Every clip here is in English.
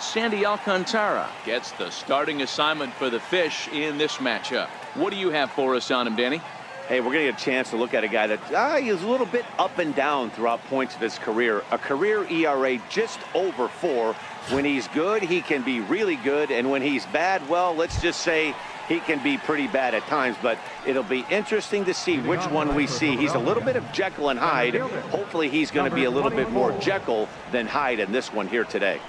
Sandy Alcantara gets the starting assignment for the Fish in this matchup. What do you have for us on him, Danny? Hey, we're going to get a chance to look at a guy that is a little bit up and down throughout points of his career. A career ERA just over 4. When he's good, he can be really good. And when he's bad, well, let's just say he can be pretty bad at times. But it'll be interesting to see which one we see. He's a little bit of Jekyll and Hyde. Hopefully he's going to be a little bit more Jekyll than Hyde in this one here today.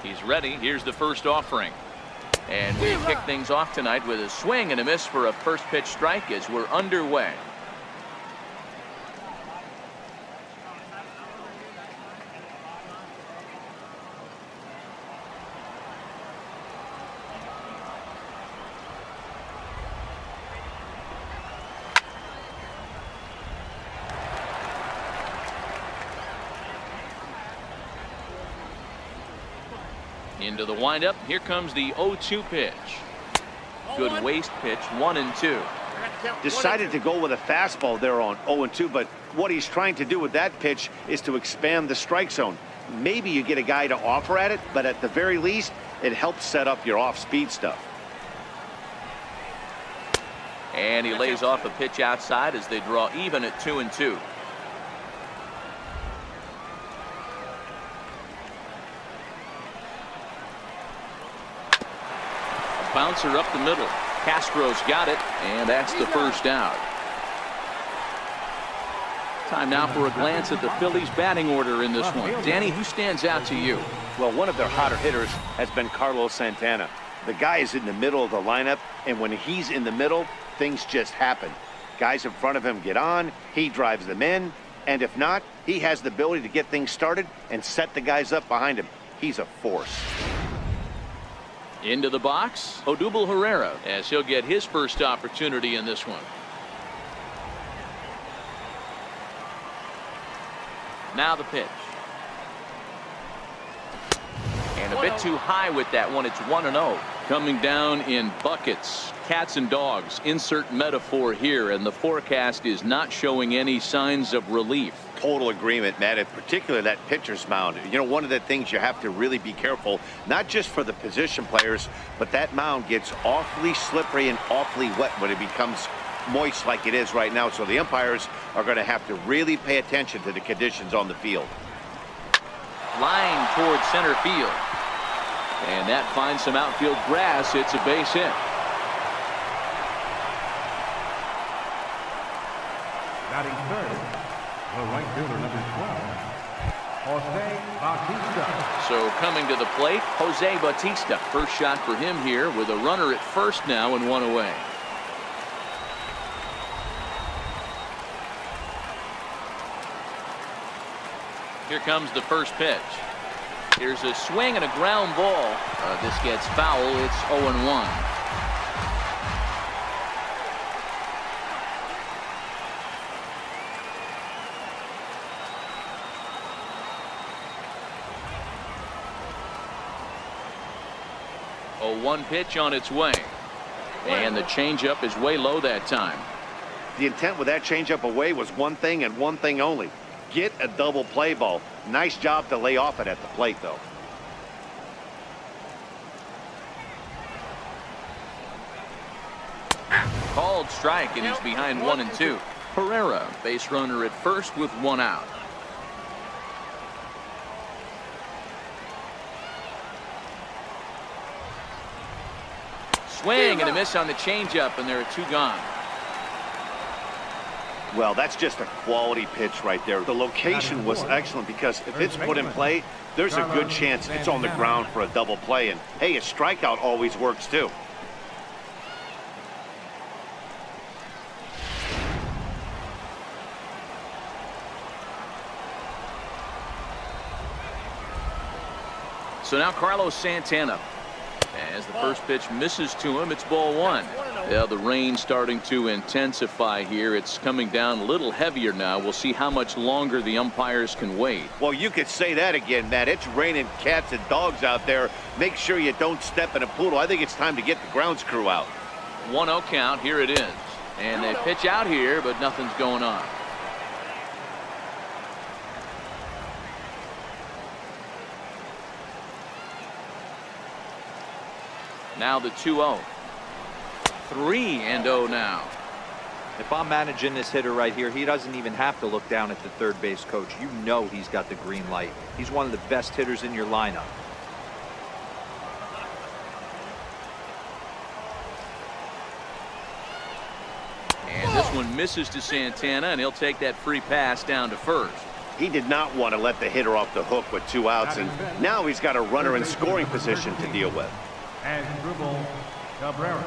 He's ready. Here's the first offering. And we kick things off tonight with a swing and a miss for a first pitch strike as we're underway. Into the windup. Here comes the 0-2 pitch. Good waist pitch, 1-2. Decided to go with a fastball there on 0-2, but what he's trying to do with that pitch is to expand the strike zone. Maybe you get a guy to offer at it, but at the very least, it helps set up your off-speed stuff. And he lays off a pitch outside as they draw even at 2-2. Bouncer up the middle. Castro's got it, and that's the first out. Time now for a glance at the Phillies batting order in this one. Danny, who stands out to you? Well, one of their hotter hitters has been Carlos Santana. The guy is in the middle of the lineup, and when he's in the middle, things just happen. Guys in front of him get on, he drives them in, and if not, he has the ability to get things started and set the guys up behind him. He's a force. Into the box, Odubel Herrera, as he'll get his first opportunity in this one. Now the pitch. And a bit too high with that one. It's 1-0. Coming down in buckets. Cats and dogs. Insert metaphor here, and the forecast is not showing any signs of relief. Total agreement, Matt, in particular that pitcher's mound. You know, one of the things you have to really be careful, not just for the position players, but that mound gets awfully slippery and awfully wet when it becomes moist like it is right now. So the umpires are going to have to really pay attention to the conditions on the field. Line towards center field. And that finds some outfield grass. It's a base hit. Batting third, the right fielder, number 12, Jose Bautista. So coming to the plate, Jose Bautista. First shot for him here with a runner at first now and one away. Here comes the first pitch. Here's a swing and a ground ball. This gets foul. It's 0-1. One pitch on its way, and the changeup is way low that time. The intent with that changeup away was one thing and one thing only: get a double play ball. Nice job to lay off it at the plate, though. Called strike, and he's behind 1-2. Herrera, base runner at first with one out. Swing and a miss on the changeup, and there are two gone. Well, that's just a quality pitch right there. The location was excellent because if it's put in play, there's a good chance it's on the ground for a double play. And hey, a strikeout always works too. So now Carlos Santana. As the first pitch misses to him, it's ball one. Yeah, the rain starting to intensify here. It's coming down a little heavier now. We'll see how much longer the umpires can wait. Well, you could say that again, Matt. It's raining cats and dogs out there. Make sure you don't step in a poodle. I think it's time to get the grounds crew out. 1-0 count. Here it is. And they pitch out here, but nothing's going on. Now the 2-0. 3-0 now. If I'm managing this hitter right here, he doesn't even have to look down at the third base coach. You know he's got the green light. He's one of the best hitters in your lineup. And this one misses to Santana, and he'll take that free pass down to first. He did not want to let the hitter off the hook with 2 outs, and now he's got a runner in scoring position to deal with. And Dribble Cabrera.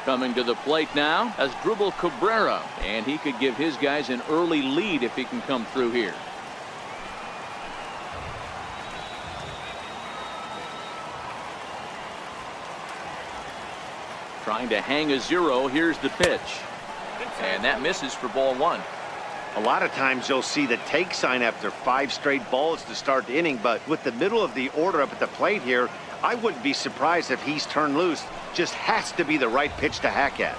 Coming to the plate now as Dribble Cabrera, and he could give his guys an early lead if he can come through here. Trying to hang a 0. Here's the pitch, and that misses for ball 1. A lot of times you'll see the take sign after 5 straight balls to start the inning, but with the middle of the order up at the plate here, I wouldn't be surprised if he's turned loose. Just has to be the right pitch to hack at.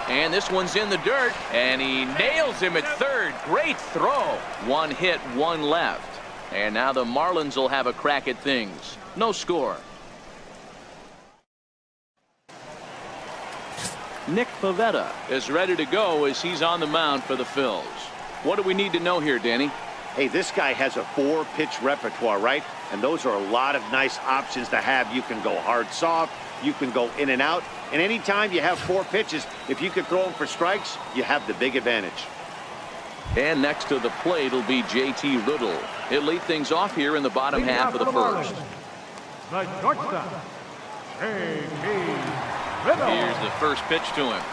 And this one's in the dirt, and he nails him at third. Great throw. 1 hit, 1 left. And now the Marlins will have a crack at things. No score. Nick Pivetta is ready to go as he's on the mound for the Phillies. What do we need to know here, Danny? Hey, this guy has a 4-pitch repertoire, right? And those are a lot of nice options to have. You can go hard, soft. You can go in and out. And anytime you have 4 pitches, if you can throw them for strikes, you have the big advantage. And next to the plate will be J.T. Riddle. He'll lead things off here in the bottom half of the first. The shortstop, J.T. Riddle. Here's the first pitch to him.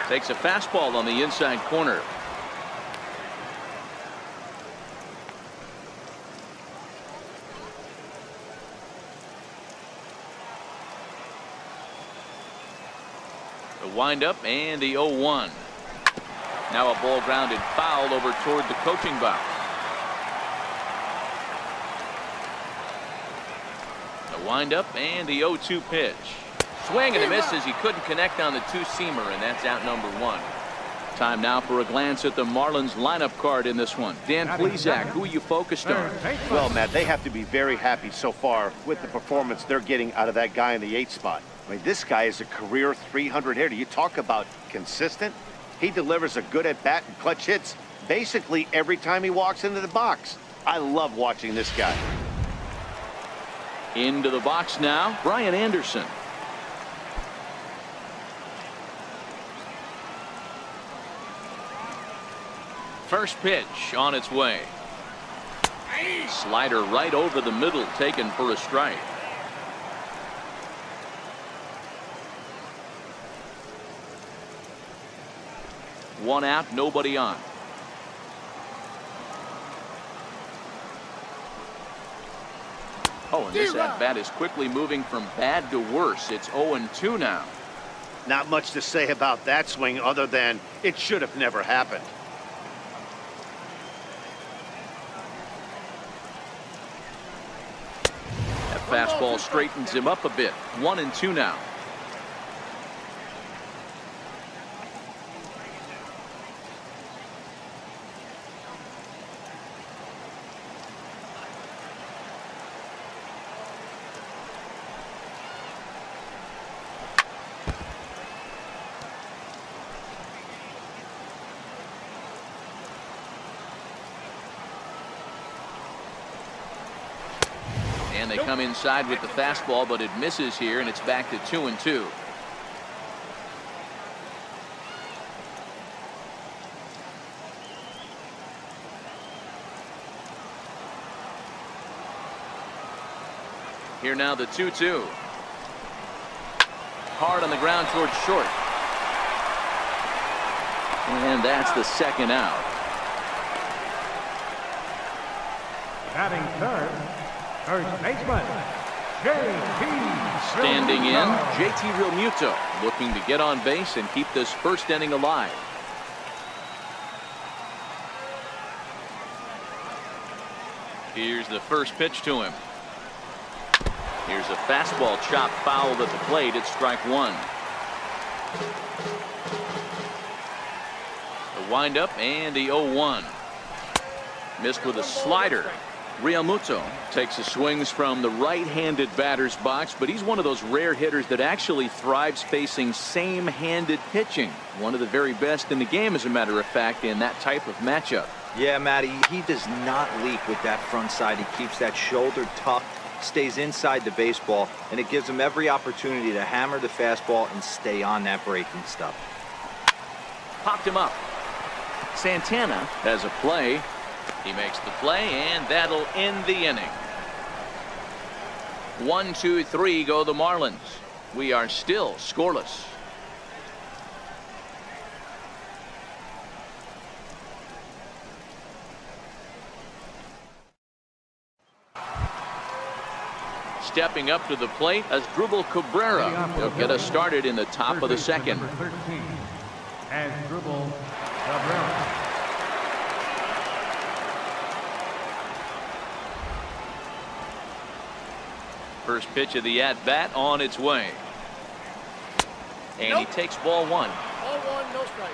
Takes a fastball on the inside corner. The windup and the 0-1. Now a ball grounded foul over toward the coaching box. The windup and the 0-2 pitch. Swing and a miss as he couldn't connect on the 2-seamer, and that's out number 1. Time now for a glance at the Marlins lineup card in this one. Dan Plesac, who are you focused on? Well, Matt, they have to be very happy so far with the performance they're getting out of that guy in the 8th spot. I mean, this guy is a career 300 hitter. You talk about consistent. He delivers a good at-bat and clutch hits basically every time he walks into the box. I love watching this guy. Into the box now, Brian Anderson. First pitch on its way. Slider right over the middle, taken for a strike. One out, nobody on. Oh, and this at-bat is quickly moving from bad to worse. It's 0-2 now. Not much to say about that swing other than it should have never happened. That fastball straightens him up a bit. 1-2 now. And they come inside with the fastball, but it misses here, and it's back to 2-2. Here now the 2-2. Hard on the ground towards short. And that's the second out. Batting third, first baseman, J.T. Standing in, J.T. Realmuto looking to get on base and keep this first inning alive. Here's the first pitch to him. Here's a fastball chopped foul at the plate. It's strike one. The windup and the 0-1. Missed with a slider. Realmuto takes his swings from the right-handed batter's box, but he's one of those rare hitters that actually thrives facing same-handed pitching. One of the very best in the game, as a matter of fact, in that type of matchup. Yeah, Matty, he does not leak with that front side. He keeps that shoulder tucked, stays inside the baseball, and it gives him every opportunity to hammer the fastball and stay on that breaking stuff. Popped him up. Santana has a play. He makes the play, and that'll end the inning. 1, 2, 3 go the Marlins. We are still scoreless. Stepping up to the plate as Asdrubal Cabrera. He'll get us started in the top of the second. Number 13, Asdrubal Cabrera. First pitch of the at-bat on its way. And he takes ball one. Ball one, no strike.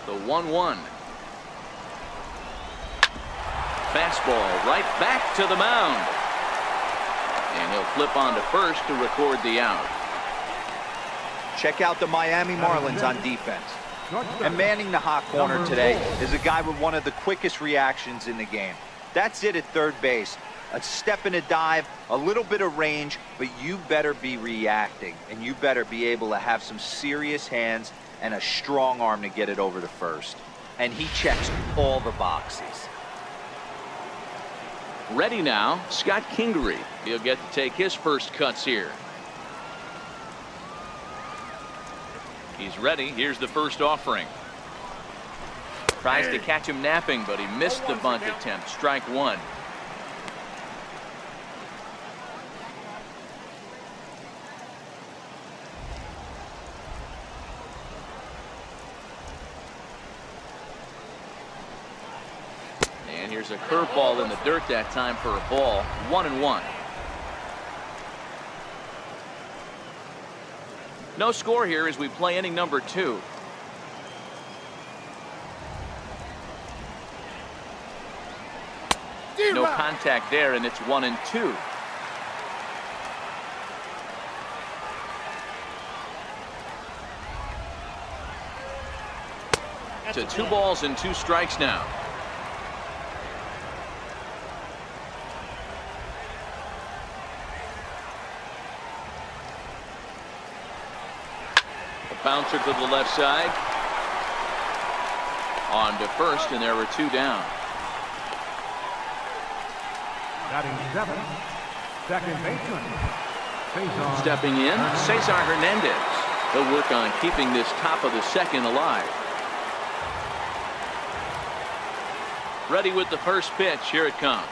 The 1-1. Fastball right back to the mound. And he'll flip on to first to record the out. Check out the Miami Marlins on defense. And manning the hot corner today is a guy with one of the quickest reactions in the game. That's it at third base. A step and a dive, a little bit of range, but you better be reacting. And you better be able to have some serious hands and a strong arm to get it over to first. And he checks all the boxes. Ready now, Scott Kingery. He'll get to take his first cuts here. He's ready. Here's the first offering. Tries to catch him napping, but he missed the bunt attempt. Strike one. Here's a curveball in the dirt that time for a ball. 1-1. No score here as we play inning number 2. No contact there, and it's 1-2. To 2 balls and 2 strikes now. Bouncer to the left side. On to first, and there were 2 down. Batting 7, second baseman. Cesar Stepping in, Cesar Hernandez. He'll work on keeping this top of the second alive. Ready with the first pitch. Here it comes.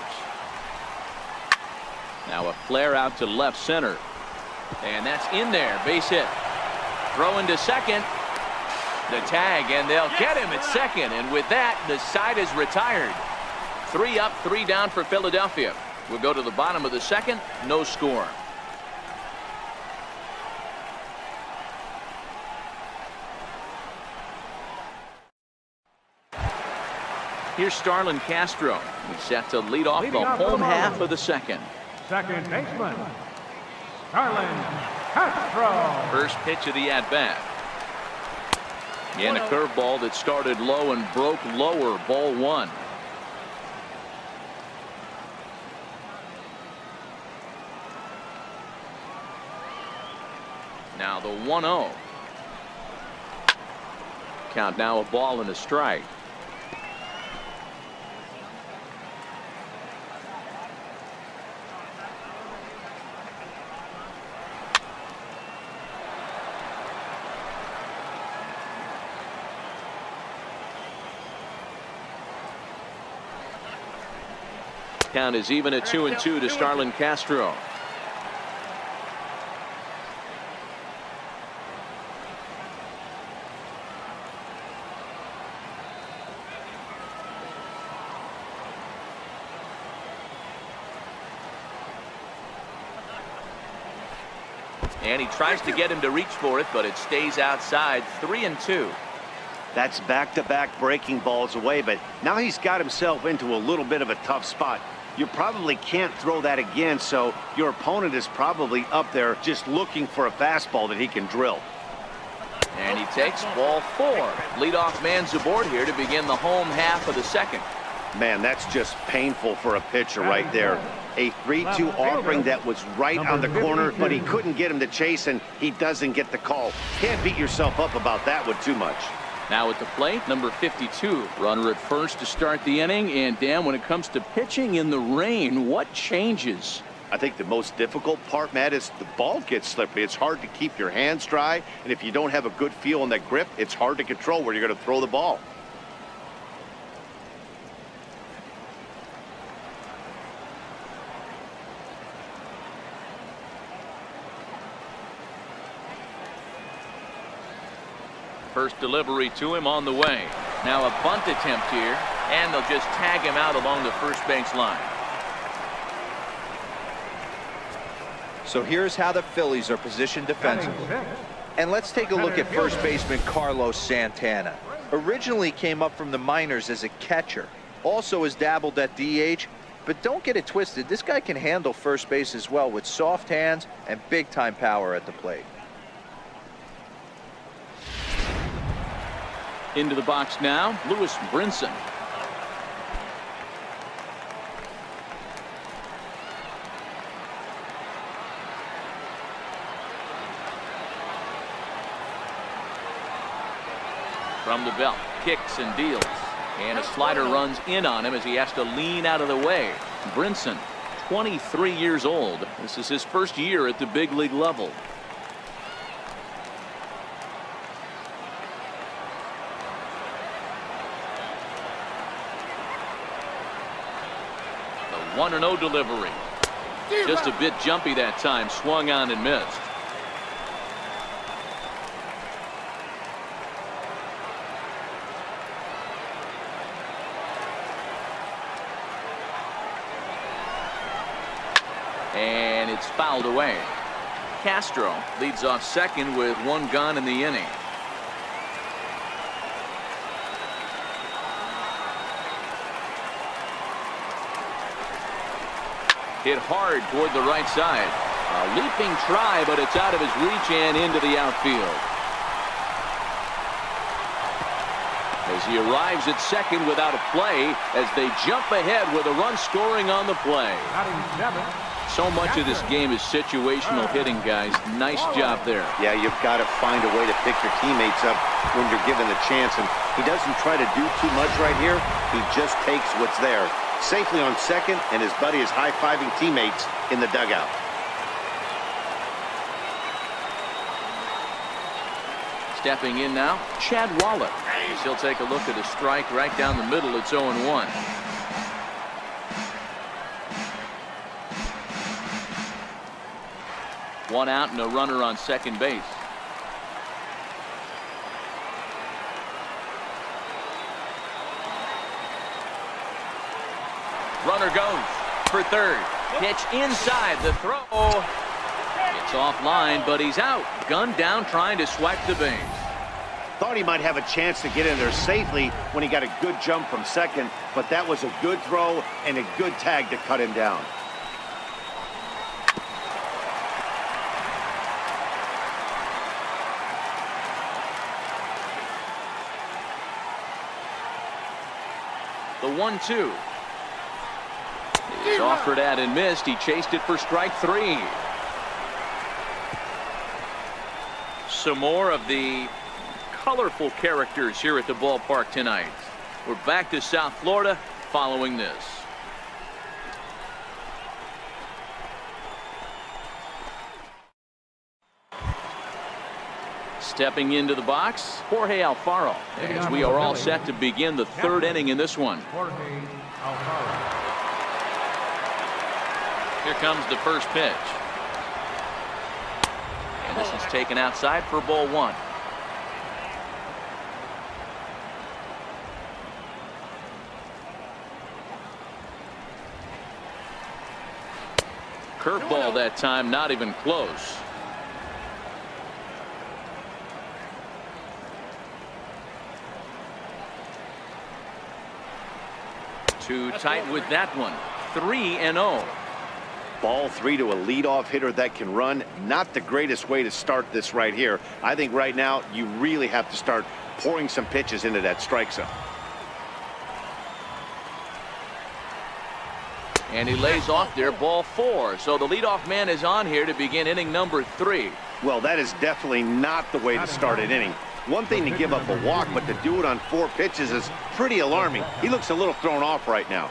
Now a flare out to left center. And that's in there. Base hit. Throw into second. The tag, and they'll get him at second. And with that, the side is retired. 3 up, 3 down for Philadelphia. We'll go to the bottom of the second. No score. Here's Starlin Castro. He's set to lead off the home half of the second. Second baseman, Starlin Castro. First pitch of the at-bat. And a curveball that started low and broke lower. Ball 1. Now the 1-0. Count now a ball and a strike. Count is even at 2-2 to Starlin Castro. And he tries to get him to reach for it, but it stays outside. 3-2. That's back-to-back breaking balls away, but now he's got himself into a little bit of a tough spot. You probably can't throw that again, so your opponent is probably up there just looking for a fastball that he can drill. And he takes ball 4. Leadoff man's aboard here to begin the home half of the second. Man, that's just painful for a pitcher right there. A 3-2 offering that was right on the corner, but he couldn't get him to chase, and he doesn't get the call. Can't beat yourself up about that one too much. Now at the plate, number 52. Runner at first to start the inning. And Dan, when it comes to pitching in the rain, what changes? I think the most difficult part, Matt, is the ball gets slippery. It's hard to keep your hands dry, and if you don't have a good feel on that grip, it's hard to control where you're going to throw the ball. First delivery to him on the way. Now a bunt attempt here, and they'll just tag him out along the first base line. So here's how the Phillies are positioned defensively. And let's take a look at first baseman Carlos Santana. Originally came up from the minors as a catcher. Also has dabbled at DH. But don't get it twisted. This guy can handle first base as well with soft hands and big-time power at the plate. Into the box now, Lewis Brinson. From the belt, kicks and deals. And a slider runs in on him as he has to lean out of the way. Brinson, 23 years old. This is his first year at the big league level. The 1-0 delivery. Just a bit jumpy that time. Swung on and missed. And it's fouled away. Castro leads off second with 1 gone in the inning. Hit hard toward the right side. A leaping try, but it's out of his reach and into the outfield. As he arrives at second without a play, as they jump ahead with a run scoring on the play. So much of this game is situational hitting, guys. Nice job there. Yeah, you've got to find a way to pick your teammates up when you're given the chance, and he doesn't try to do too much right here. He just takes what's there. Safely on second, and his buddy is high-fiving teammates in the dugout. Stepping in now, Chad Wallach. He'll take a look at a strike right down the middle. It's 0-1. One out and a runner on second base. Runner goes for third. Pitch inside. The throw. It's offline, but he's out. Gunned down trying to swipe the base. Thought he might have a chance to get in there safely when he got a good jump from second, but that was a good throw and a good tag to cut him down. The 1-2. He's offered at and missed. He chased it for strike 3. Some more of the colorful characters here at the ballpark tonight. We're back to South Florida following this. Stepping into the box, Jorge Alfaro, as we are all set to begin the third inning in this one. Here comes the first pitch. And this is taken outside for ball one. Curveball that time, not even close. Too tight with that one. 3-0. Ball 3 to a leadoff hitter that can run. Not the greatest way to start this right here. I think right now you really have to start pouring some pitches into that strike zone. And he lays off there, ball 4. So the leadoff man is on here to begin inning number 3. Well, that is definitely not the way to start an inning. One thing to give up a walk, but to do it on 4 pitches is pretty alarming. He looks a little thrown off right now.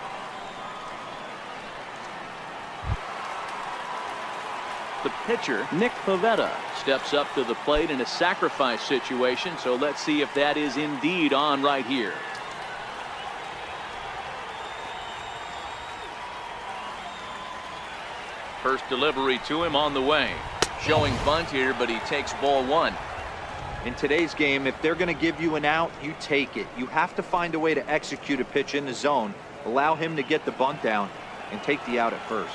The pitcher, Nick Pivetta, steps up to the plate in a sacrifice situation. So let's see if that is indeed on right here. First delivery to him on the way. Showing bunt here, but he takes ball 1. In today's game, if they're going to give you an out, you take it. You have to find a way to execute a pitch in the zone, allow him to get the bunt down, and take the out at first.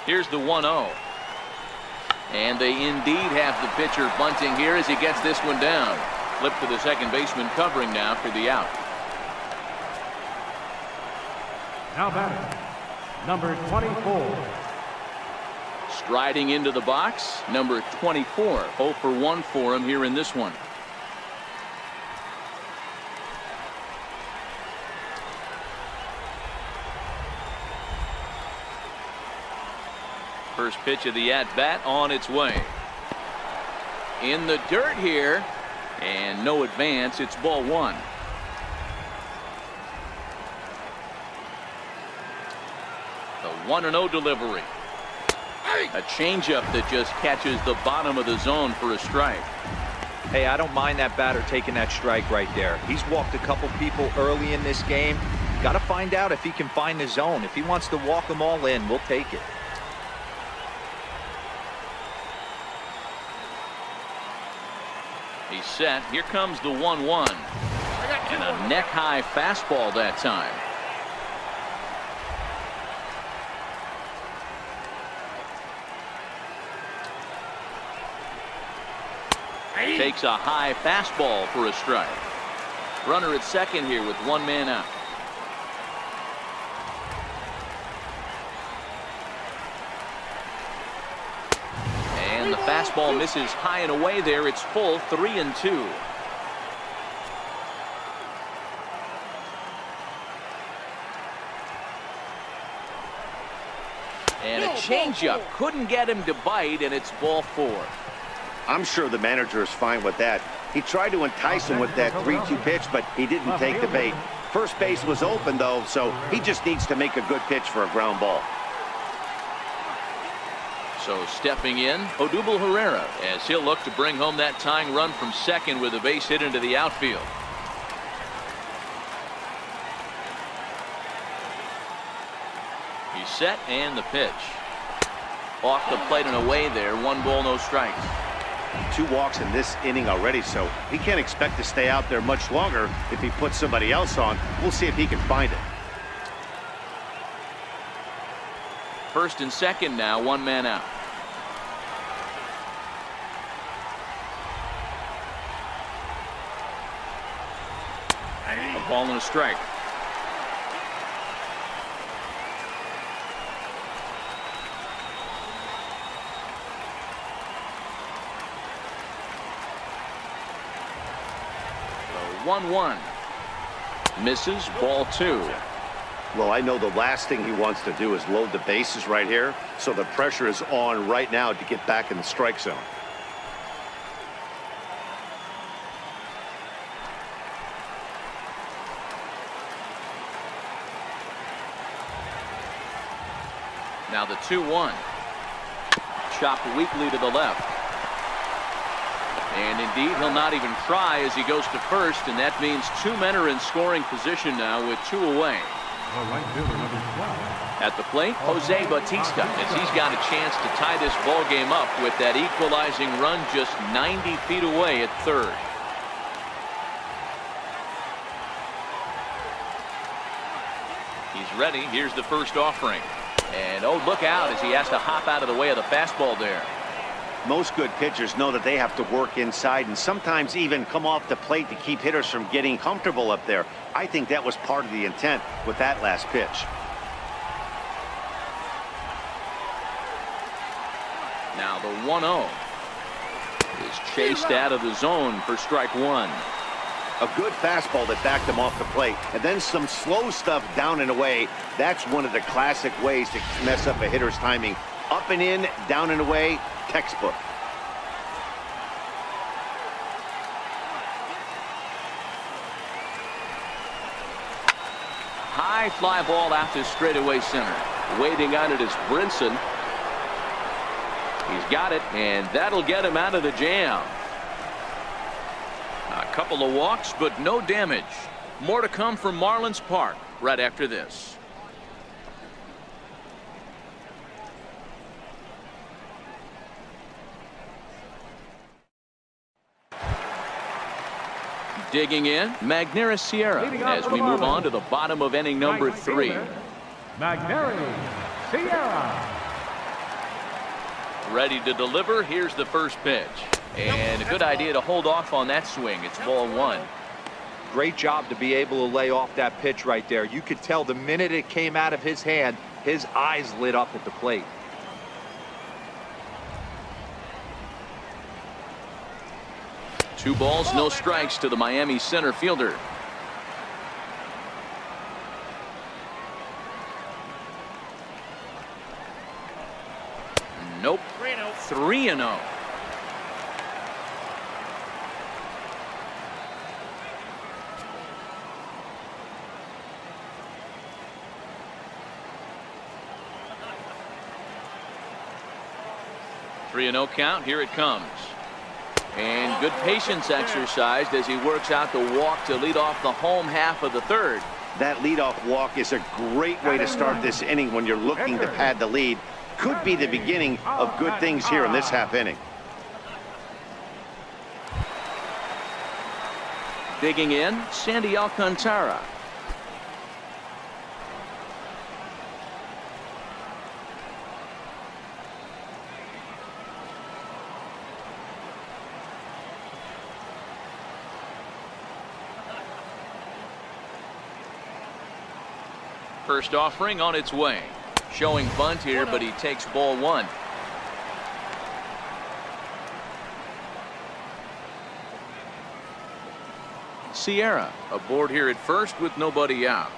Here's the 1-0. And they indeed have the pitcher bunting here as he gets this one down. Flip to the second baseman covering now for the out. Now batting, number 24. Striding into the box, number 24. 0 for 1 for him here in this one. First pitch of the at-bat on its way. In the dirt here, and no advance. It's ball 1. The 1-0 delivery. A changeup that just catches the bottom of the zone for a strike. Hey, I don't mind that batter taking that strike right there. He's walked a couple people early in this game. Got to find out if he can find the zone. If he wants to walk them all in, we'll take it. He's set. Here comes the 1-1. And a neck-high fastball that time. Takes a high fastball for a strike. Runner at second here with 1 man out. And the fastball misses high and away there. It's full, 3-2. And a changeup couldn't get him to bite, and it's ball 4. I'm sure the manager is fine with that. He tried to entice him with that 3-2 pitch, but he didn't take the bait. First base was open, though, so he just needs to make a good pitch for a ground ball. So stepping in, Odubel Herrera, as he'll look to bring home that tying run from second with a base hit into the outfield. He's set, and the pitch. Off the plate and away there. 1 ball, no strikes. 2 walks in this inning already, so he can't expect to stay out there much longer if he puts somebody else on. We'll see if he can find it. First and second now, 1 man out. A ball and a strike. The 1-1 misses, ball 2. Well, I know the last thing he wants to do is load the bases right here, so the pressure is on right now to get back in the strike zone. Now the 2-1. Chopped weakly to the left. And indeed, he'll not even try as he goes to first, and that means 2 men are in scoring position now with 2 away. The right fielder, number 12. At the plate, Jose Bautista, as he's got a chance to tie this ball game up with that equalizing run just 90 feet away at third. He's ready. Here's the first offering. And oh, look out as he has to hop out of the way of the fastball there. Most good pitchers know that they have to work inside and sometimes even come off the plate to keep hitters from getting comfortable up there. I think that was part of the intent with that last pitch. Now the 1-0 is chased out of the zone for strike 1. A good fastball that backed him off the plate, and then some slow stuff down and away. That's one of the classic ways to mess up a hitter's timing. Up and in, down and away, textbook. High fly ball out to straightaway center. Waiting on it is Brinson. He's got it, and that'll get him out of the jam. A couple of walks, but no damage. More to come from Marlins Park right after this. Digging in, Magneuris Sierra as we move on to the bottom of inning number 3. Magneuris Sierra. Ready to deliver. Here's the first pitch. And a good idea to hold off on that swing. It's ball 1. Great job to be able to lay off that pitch right there. You could tell the minute it came out of his hand, his eyes lit up at the plate. Two balls, no strikes to the Miami center fielder. Nope. 3-0. Three-0 count. Here it comes. And good patience exercised as he works out the walk to lead off the home half of the third. That leadoff walk is a great way to start this inning when you're looking to pad the lead. Could be the beginning of good things here in this half inning. Digging in, Sandy Alcantara. First offering on its way. Showing bunt here, but he takes ball 1. Sierra aboard here at first with nobody out.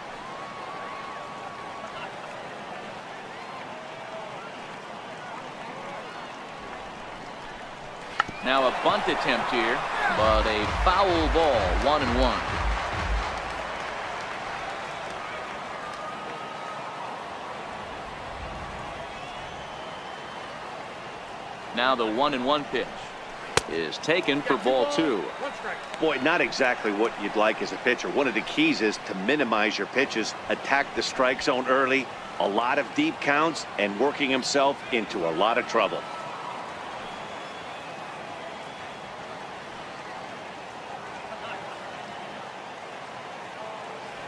Now a bunt attempt here, but a foul ball, 1-1. Now the 1-1 pitch is taken for ball 2. Boy, not exactly what you'd like as a pitcher. One of the keys is to minimize your pitches, attack the strike zone early, a lot of deep counts, and working himself into a lot of trouble.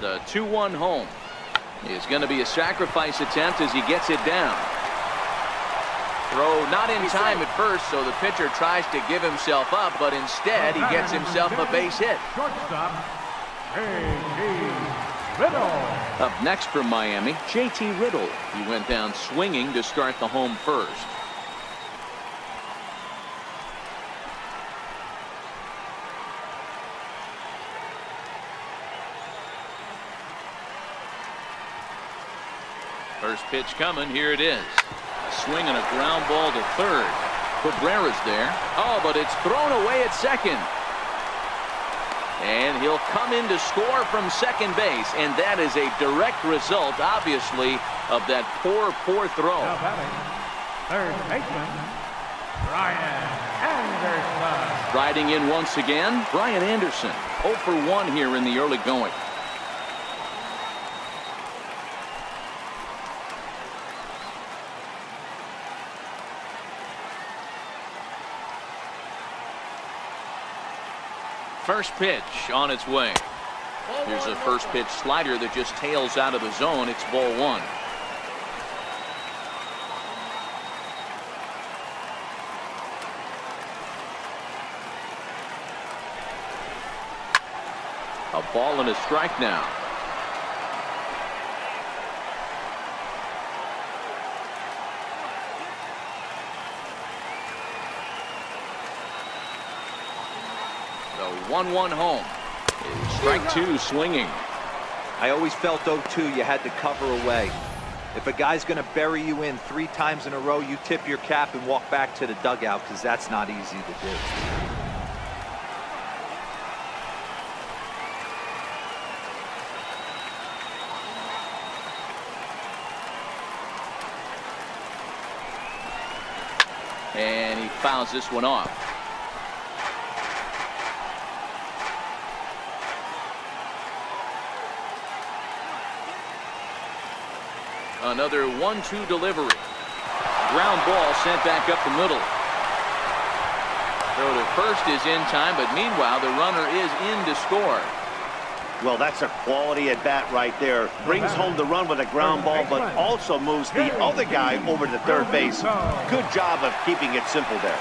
The 2-1 home is going to be a sacrifice attempt as he gets it down. Throw not in time at first, so the pitcher tries to give himself up, but instead he gets himself a base hit. Shortstop, J.T. Riddle. Up next from Miami, J.T. Riddle. He went down swinging to start the home first. First pitch coming. Here it is. Swing and a ground ball to third. Cabrera's there. Oh, but it's thrown away at second. And he'll come in to score from second base. And that is a direct result, obviously, of that poor throw. Now batting, third baseman, Brian Anderson. Riding in once again, Brian Anderson. 0 for 1 here in the early going. First pitch on its way. Here's a first pitch slider that just tails out of the zone. It's ball 1. A ball and a strike now. The 1-1 home. Strike 2 swinging. I always felt 0-2 you had to cover away. If a guy's going to bury you in 3 times in a row, you tip your cap and walk back to the dugout, because that's not easy to do. And he fouls this one off. Another 1-2 delivery. Ground ball sent back up the middle. Throw to first is in time, but meanwhile the runner is in to score. Well, that's a quality at bat right there. Brings home the run with a ground ball, but also moves the other guy over to third base. Good job of keeping it simple there.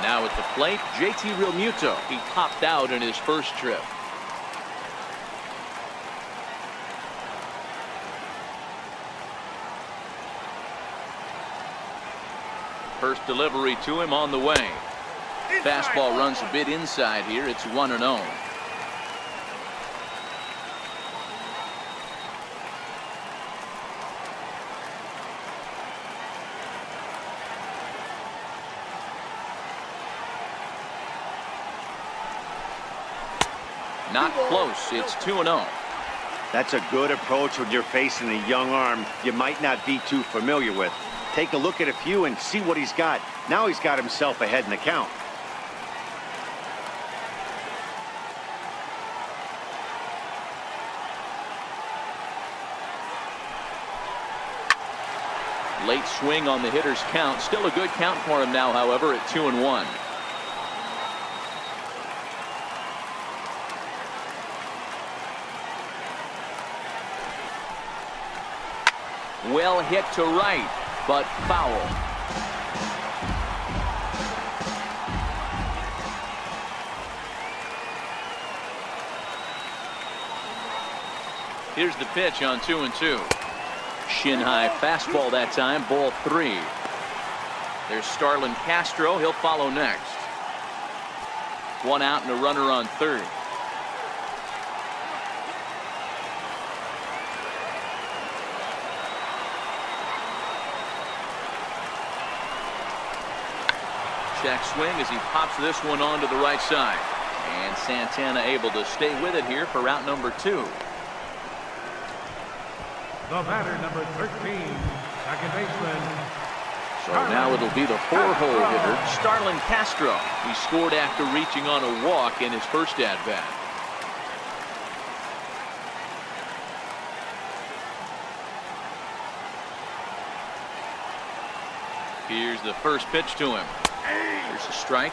Now at the plate, JT Realmuto. He topped out in his first trip. First delivery to him on the way. Fastball runs a bit inside here. It's 1-0. Not close. It's 2-0. That's a good approach when you're facing a young arm you might not be too familiar with. Take a look at a few and see what he's got. Now he's got himself ahead in the count. Late swing on the hitter's count. Still a good count for him now, however, at 2-1. Well hit to right, but foul. Here's the pitch on 2-2. Shin high fastball that time, ball 3. There's Starlin Castro. He'll follow next. 1 out and a runner on third. Check swing as he pops this one onto the right side. And Santana able to stay with it here for out number 2. The batter, number 13, second baseman. So now it'll be the 4-hole hitter, Starlin Castro. He scored after reaching on a walk in his first at-bat. Here's the first pitch to him. There's a strike.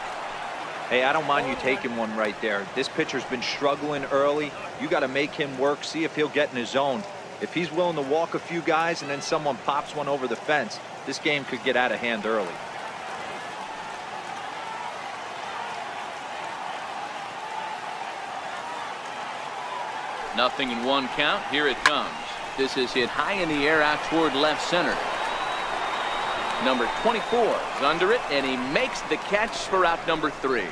Hey, I don't mind you taking one right there. This pitcher's been struggling early. You got to make him work, see if he'll get in his zone. If he's willing to walk a few guys and then someone pops one over the fence, this game could get out of hand early. Nothing in 1 count. Here it comes. This is hit high in the air out toward left center. Number 24 is under it, and he makes the catch for out number 3.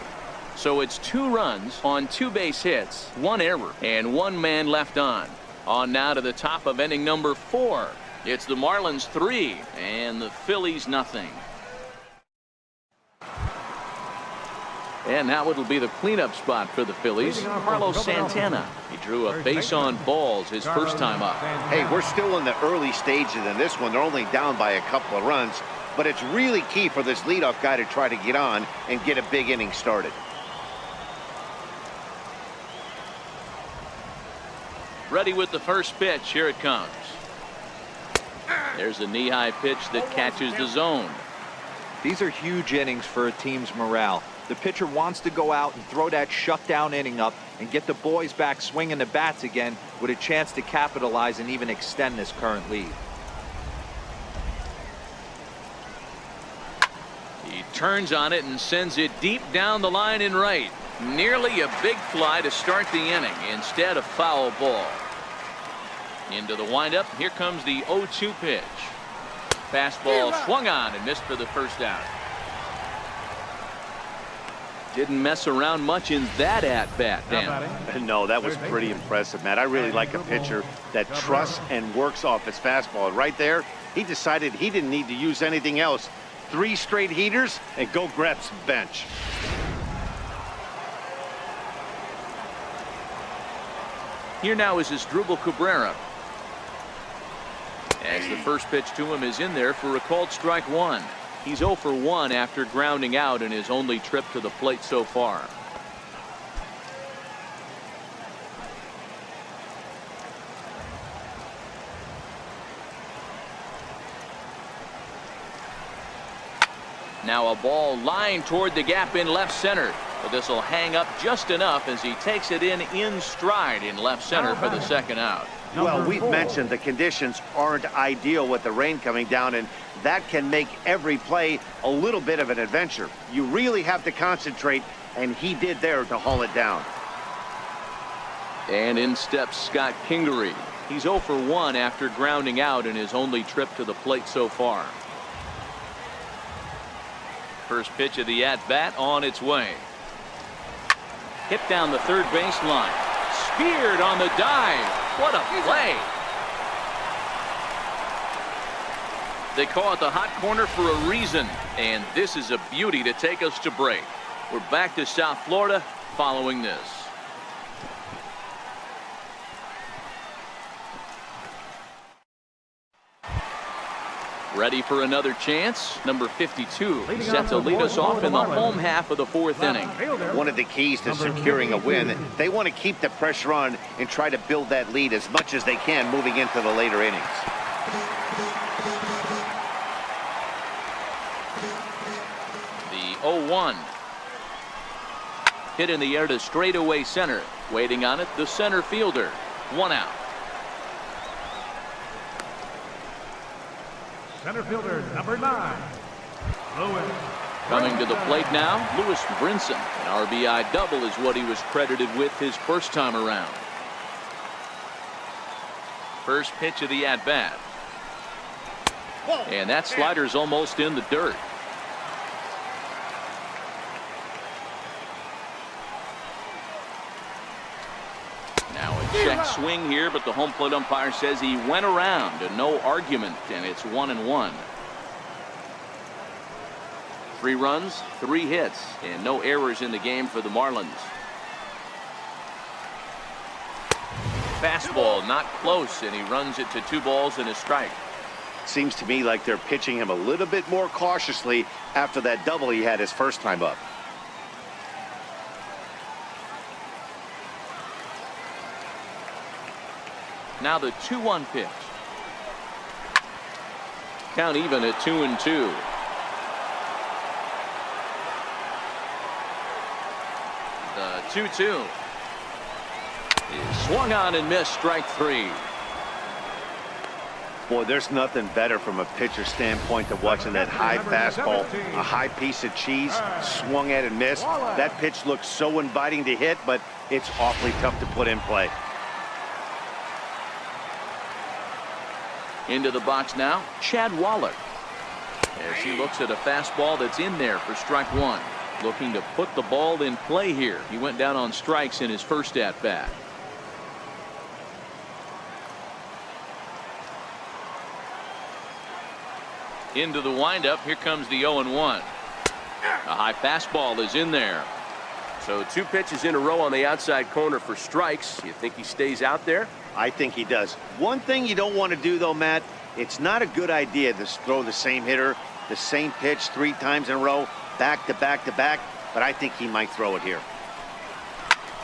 So it's 2 runs on 2 base hits, 1 error, and 1 man left on. On now to the top of inning number 4. It's the Marlins 3 and the Phillies nothing. And now it'll be the cleanup spot for the Phillies. Carlos Santana. He drew a base on balls his first time up. Hey, we're still in the early stages in this one. They're only down by a couple of runs. but it's really key for this leadoff guy to try to get on and get a big inning started. Ready with the first pitch. Here it comes. There's a knee-high pitch that catches the zone. These are huge innings for a team's morale. The pitcher wants to go out and throw that shutdown inning up and get the boys back swinging the bats again with a chance to capitalize and even extend this current lead. He turns on it and sends it deep down the line in right. Nearly a big fly to start the inning. Instead, a foul ball. Into the windup. Here comes the 0-2 pitch. Fastball swung on and missed for the first out. Didn't mess around much in that at-bat, Dan. No, that was pretty impressive, Matt. I really like a pitcher that trusts and works off his fastball. Right there, he decided he didn't need to use anything else. 3 straight heaters and go grab some bench. Here now is Asdrubal Cabrera. As the first pitch to him is in there for a called strike 1. He's 0 for 1 after grounding out in his only trip to the plate so far. Now a ball lined toward the gap in left center. But this will hang up just enough as he takes it in stride in left center for the second out. Well, we've mentioned the conditions aren't ideal with the rain coming down, and that can make every play a little bit of an adventure. You really have to concentrate, and he did there to haul it down. And in steps Scott Kingery. He's 0 for 1 after grounding out in his only trip to the plate so far. First pitch of the at-bat on its way. Hit down the third baseline. Speared on the dive. What a play. They call it the hot corner for a reason. And this is a beauty to take us to break. We're back to South Florida following this. Ready for another chance. Number 52 set to lead us off in the home half of the 4th inning. One of the keys to securing a win, they want to keep the pressure on and try to build that lead as much as they can moving into the later innings. The 0-1. Hit in the air to straightaway center. Waiting on it, the center fielder. 1 out. Center fielder, number 9, Lewis. Coming to the plate now, Lewis Brinson. An RBI double is what he was credited with his first time around. First pitch of the at-bat. And that slider's almost in the dirt. Now a check swing here, but the home plate umpire says he went around and no argument, and it's 1-1. 3 runs, 3 hits, and no errors in the game for the Marlins. Fastball not close, and he runs it to 2 balls and a strike. Seems to me like they're pitching him a little bit more cautiously after that double he had his first time up. Now the 2-1 pitch. Count even at 2-2. The 2-2 is swung on and missed, strike 3. Boy, there's nothing better from a pitcher standpoint than watching that high fastball, a high piece of cheese, swung at and missed. That pitch looks so inviting to hit, but it's awfully tough to put in play. Into the box now, Chad Waller. As he looks at a fastball that's in there for strike 1. Looking to put the ball in play here. He went down on strikes in his first at-bat. Into the windup. Here comes the 0-1. A high fastball is in there. So 2 pitches in a row on the outside corner for strikes. You think he stays out there? I think he does. One thing you don't want to do, though, Matt, it's not a good idea to throw the same hitter the same pitch 3 times in a row, back to back to back, but I think he might throw it here.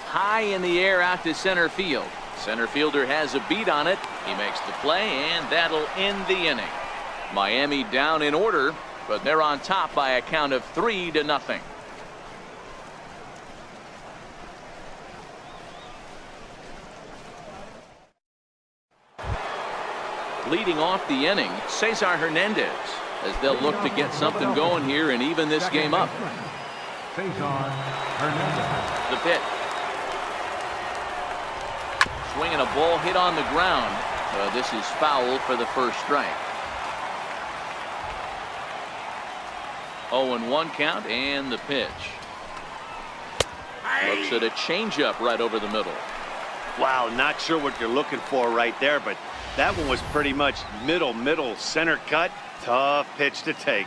High in the air out to center field. Center fielder has a beat on it. He makes the play, and that'll end the inning. Miami down in order, but they're on top by a count of 3-0. Leading off the inning, Cesar Hernandez, as they'll look to get something going here and even this game up. Cesar Hernandez. The pitch. Swinging a ball hit on the ground. This is foul for the first strike. 0-1 count, and the pitch. Looks at a changeup right over the middle. Wow, not sure what you're looking for right there, but that one was pretty much middle center cut. Tough pitch to take.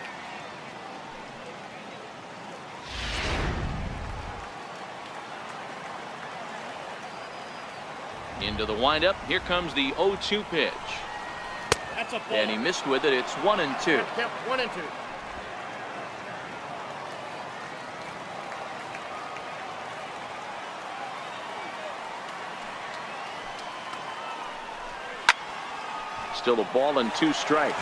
Into the windup. Here comes the 0-2 pitch. That's a ball. And he missed with it. It's 1-2. Yep, 1-2. Still a ball and 2 strikes.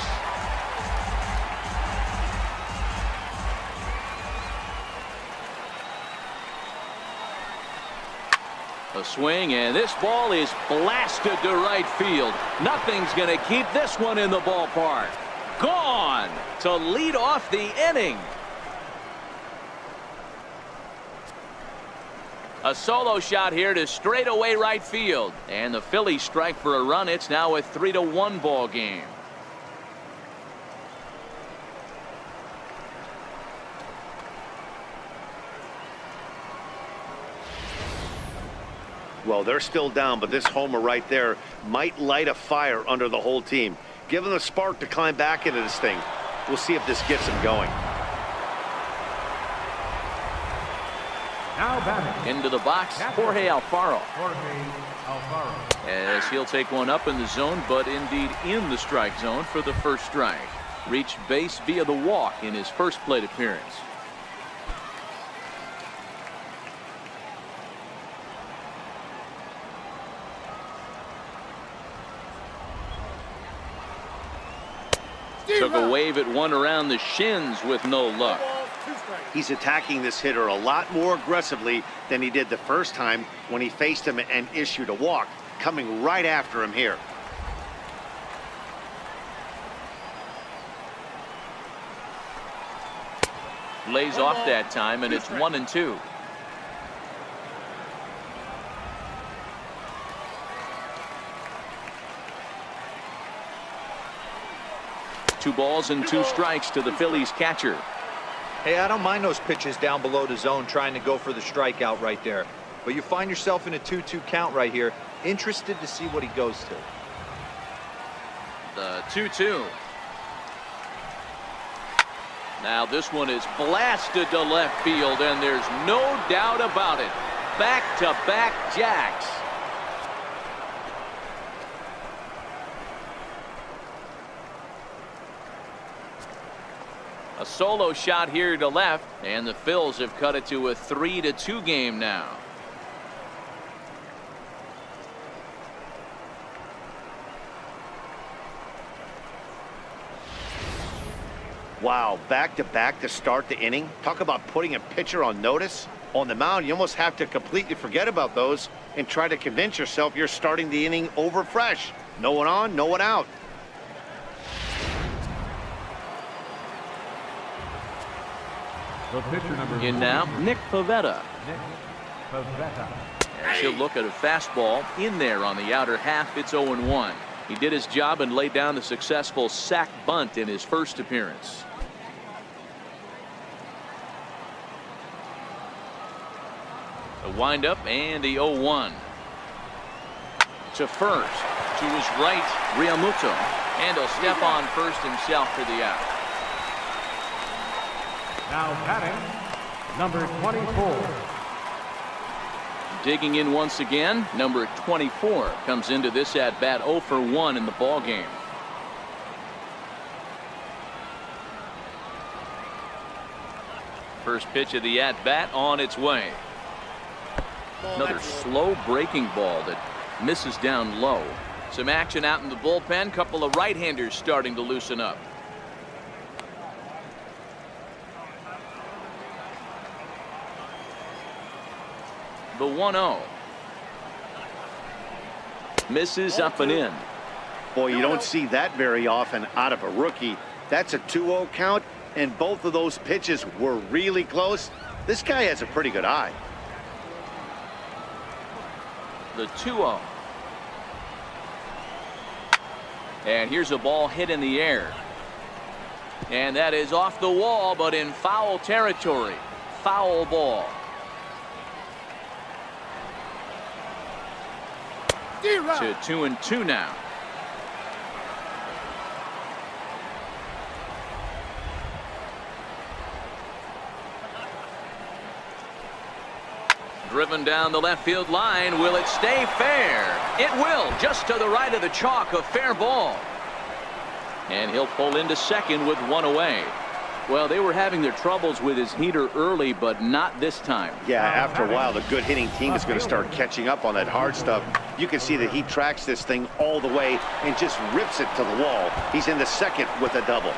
A swing, and this ball is blasted to right field. Nothing's going to keep this one in the ballpark. Gone to lead off the inning. A solo shot here to straightaway right field. And the Phillies strike for a run. It's now a 3-1 ball game. Well, they're still down, but this homer right there might light a fire under the whole team. Give them a spark to climb back into this thing. We'll see if this gets them going. Now batting. Into the box, Jorge Alfaro. Jorge Alfaro. As he'll take one up in the zone, but indeed in the strike zone for the first strike. Reached base via the walk in his first plate appearance. Took a wave at one around the shins with no luck. He's attacking this hitter a lot more aggressively than he did the first time when he faced him and issued a walk, coming right after him here. Lays off that time, and it's 1-2. Two balls and 2 strikes to the Phillies catcher. Hey, I don't mind those pitches down below the zone trying to go for the strikeout right there. But you find yourself in a 2-2 count right here. Interested to see what he goes to. The 2-2. Now this one is blasted to left field, and there's no doubt about it. Back-to-back jacks. A solo shot here to left, and the Phils have cut it to a 3-2 game now. Wow, back-to-back to start the inning. Talk about putting a pitcher on notice. On the mound, you almost have to completely forget about those and try to convince yourself you're starting the inning over fresh. No one on, no one out. The pitcher number In now, Nick Pivetta. Nick Pivetta. As he'll look at a fastball in there on the outer half. It's 0-1. He did his job and laid down the successful sac bunt in his first appearance. A windup and the 0-1. To first. To his right, Realmuto. And he'll step on first himself for the out. Now batting, number 24. Digging in once again, number 24 comes into this at bat 0 for 1 in the ball game. first pitch of the at-bat on its way. Another slow breaking ball that misses down low. Some action out in the bullpen. Couple of right-handers starting to loosen up. The 1-0. Misses up and in. Boy, you don't see that very often out of a rookie. That's a 2-0 count, and both of those pitches were really close. This guy has a pretty good eye. The 2-0. And here's a ball hit in the air. And that is off the wall, but in foul territory. Foul ball. To 2-2 now. Driven down the left field line. Will it stay fair? It will. Just to the right of the chalk. A fair ball. And he'll pull into second with one away. Well, they were having their troubles with his heater early, but not this time. Yeah, after a while, the good hitting team is going to start catching up on that hard stuff. You can see that he tracks this thing all the way and just rips it to the wall. He's in the second with a double.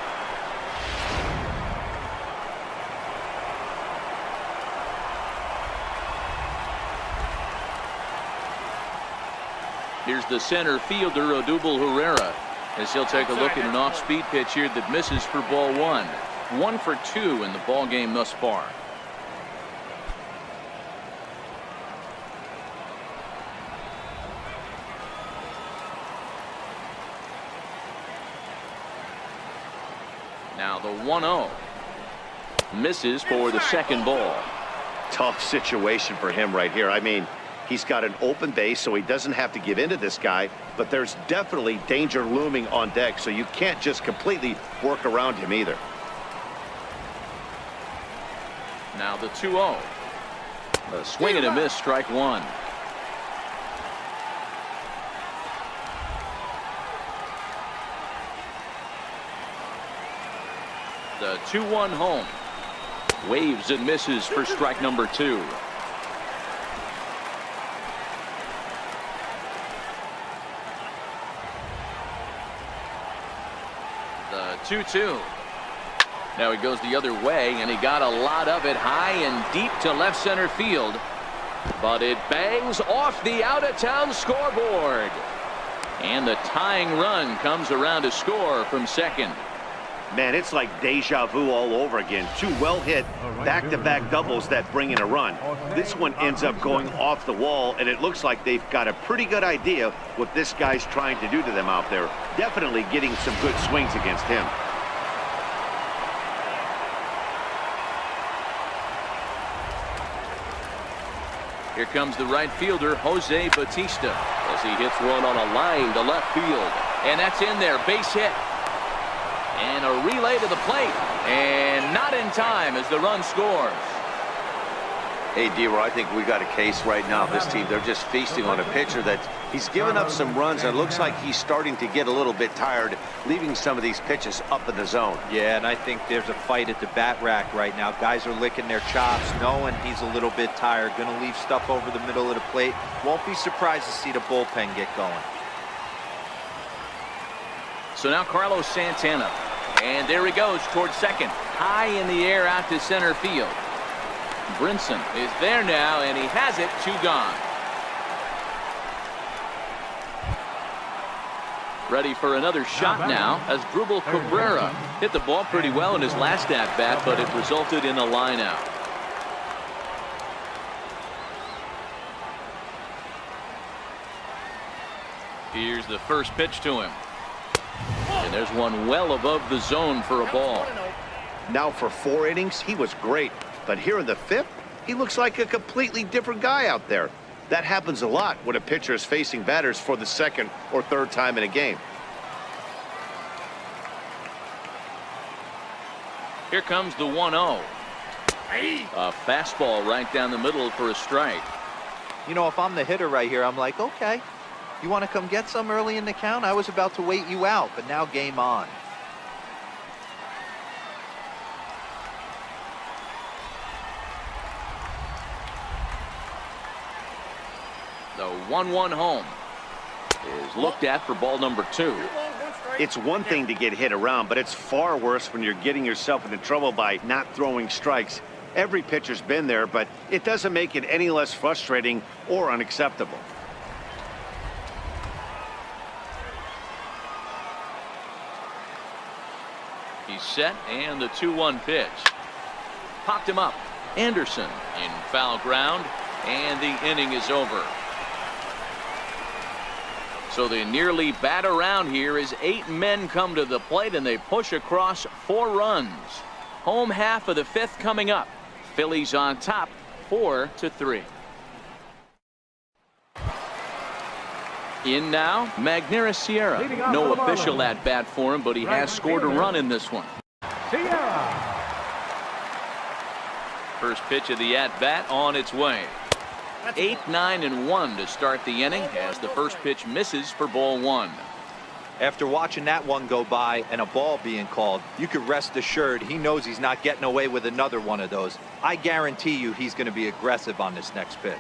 Here's the center fielder, Odubel Herrera, as he'll take a look at an off-speed pitch here that misses for ball one. 1 for 2 in the ball game thus far. Now the 1-0 misses for the second ball. Tough situation for him right here. I mean, he's got an open base, so he doesn't have to give in to this guy, but there's definitely danger looming on deck, so you can't just completely work around him either. Now the 2-0. A swing and a miss, strike one. The 2-1 home. Waves and misses for strike number 2. The 2-2. Now he goes the other way, and he got a lot of it high and deep to left center field. But it bangs off the out-of-town scoreboard. And the tying run comes around to score from second. Man, it's like deja vu all over again. Two well-hit back-to-back doubles that bring in a run. This one ends up going off the wall, and it looks like they've got a pretty good idea what this guy's trying to do to them out there. Definitely getting some good swings against him. Here comes the right fielder, Jose Bautista, as he hits one on a line to left field. And that's in there, base hit. And a relay to the plate. And not in time as the run scores. Hey, D-Roy, I think we got a case right now. This team, they're just feasting on a pitcher that he's given up some runs, and it looks like he's starting to get a little bit tired, leaving some of these pitches up in the zone. Yeah, and I think there's a fight at the bat rack right now. Guys are licking their chops, knowing he's a little bit tired, going to leave stuff over the middle of the plate. Won't be surprised to see the bullpen get going. So now Carlos Santana. And there he goes towards second. High in the air out to center field. Brinson is there now, and he has it. 2 gone. Ready for another shot now as Drupal Cabrera hit the ball pretty well in his last at-bat, but it resulted in a line out. Here's the first pitch to him. And there's one well above the zone for a ball. Now for 4 innings, he was great. But here in the 5th, he looks like a completely different guy out there. That happens a lot when a pitcher is facing batters for the 2nd or 3rd time in a game. Here comes the 1-0. A fastball right down the middle for a strike. You know, if I'm the hitter right here, I'm like, okay, you want to come get some early in the count? I was about to wait you out, but now game on. The 1-1 home is looked at for ball number 2. It's one thing to get hit around, but it's far worse when you're getting yourself into trouble by not throwing strikes. Every pitcher's been there, but it doesn't make it any less frustrating or unacceptable. He's set, and the 2-1 pitch. Popped him up. Anderson in foul ground, and the inning is over. So they nearly bat around here as 8 men come to the plate, and they push across 4 runs. Home half of the 5th coming up. Phillies on top 4-3. In now, Magneuris Sierra. No official at bat for him, but he has scored a run in this one. First pitch of the at bat on its way. 8, 9, and 1 to start the inning as the first pitch misses for ball 1. After watching that one go by and a ball being called, you could rest assured he knows he's not getting away with another one of those. I guarantee you he's going to be aggressive on this next pitch.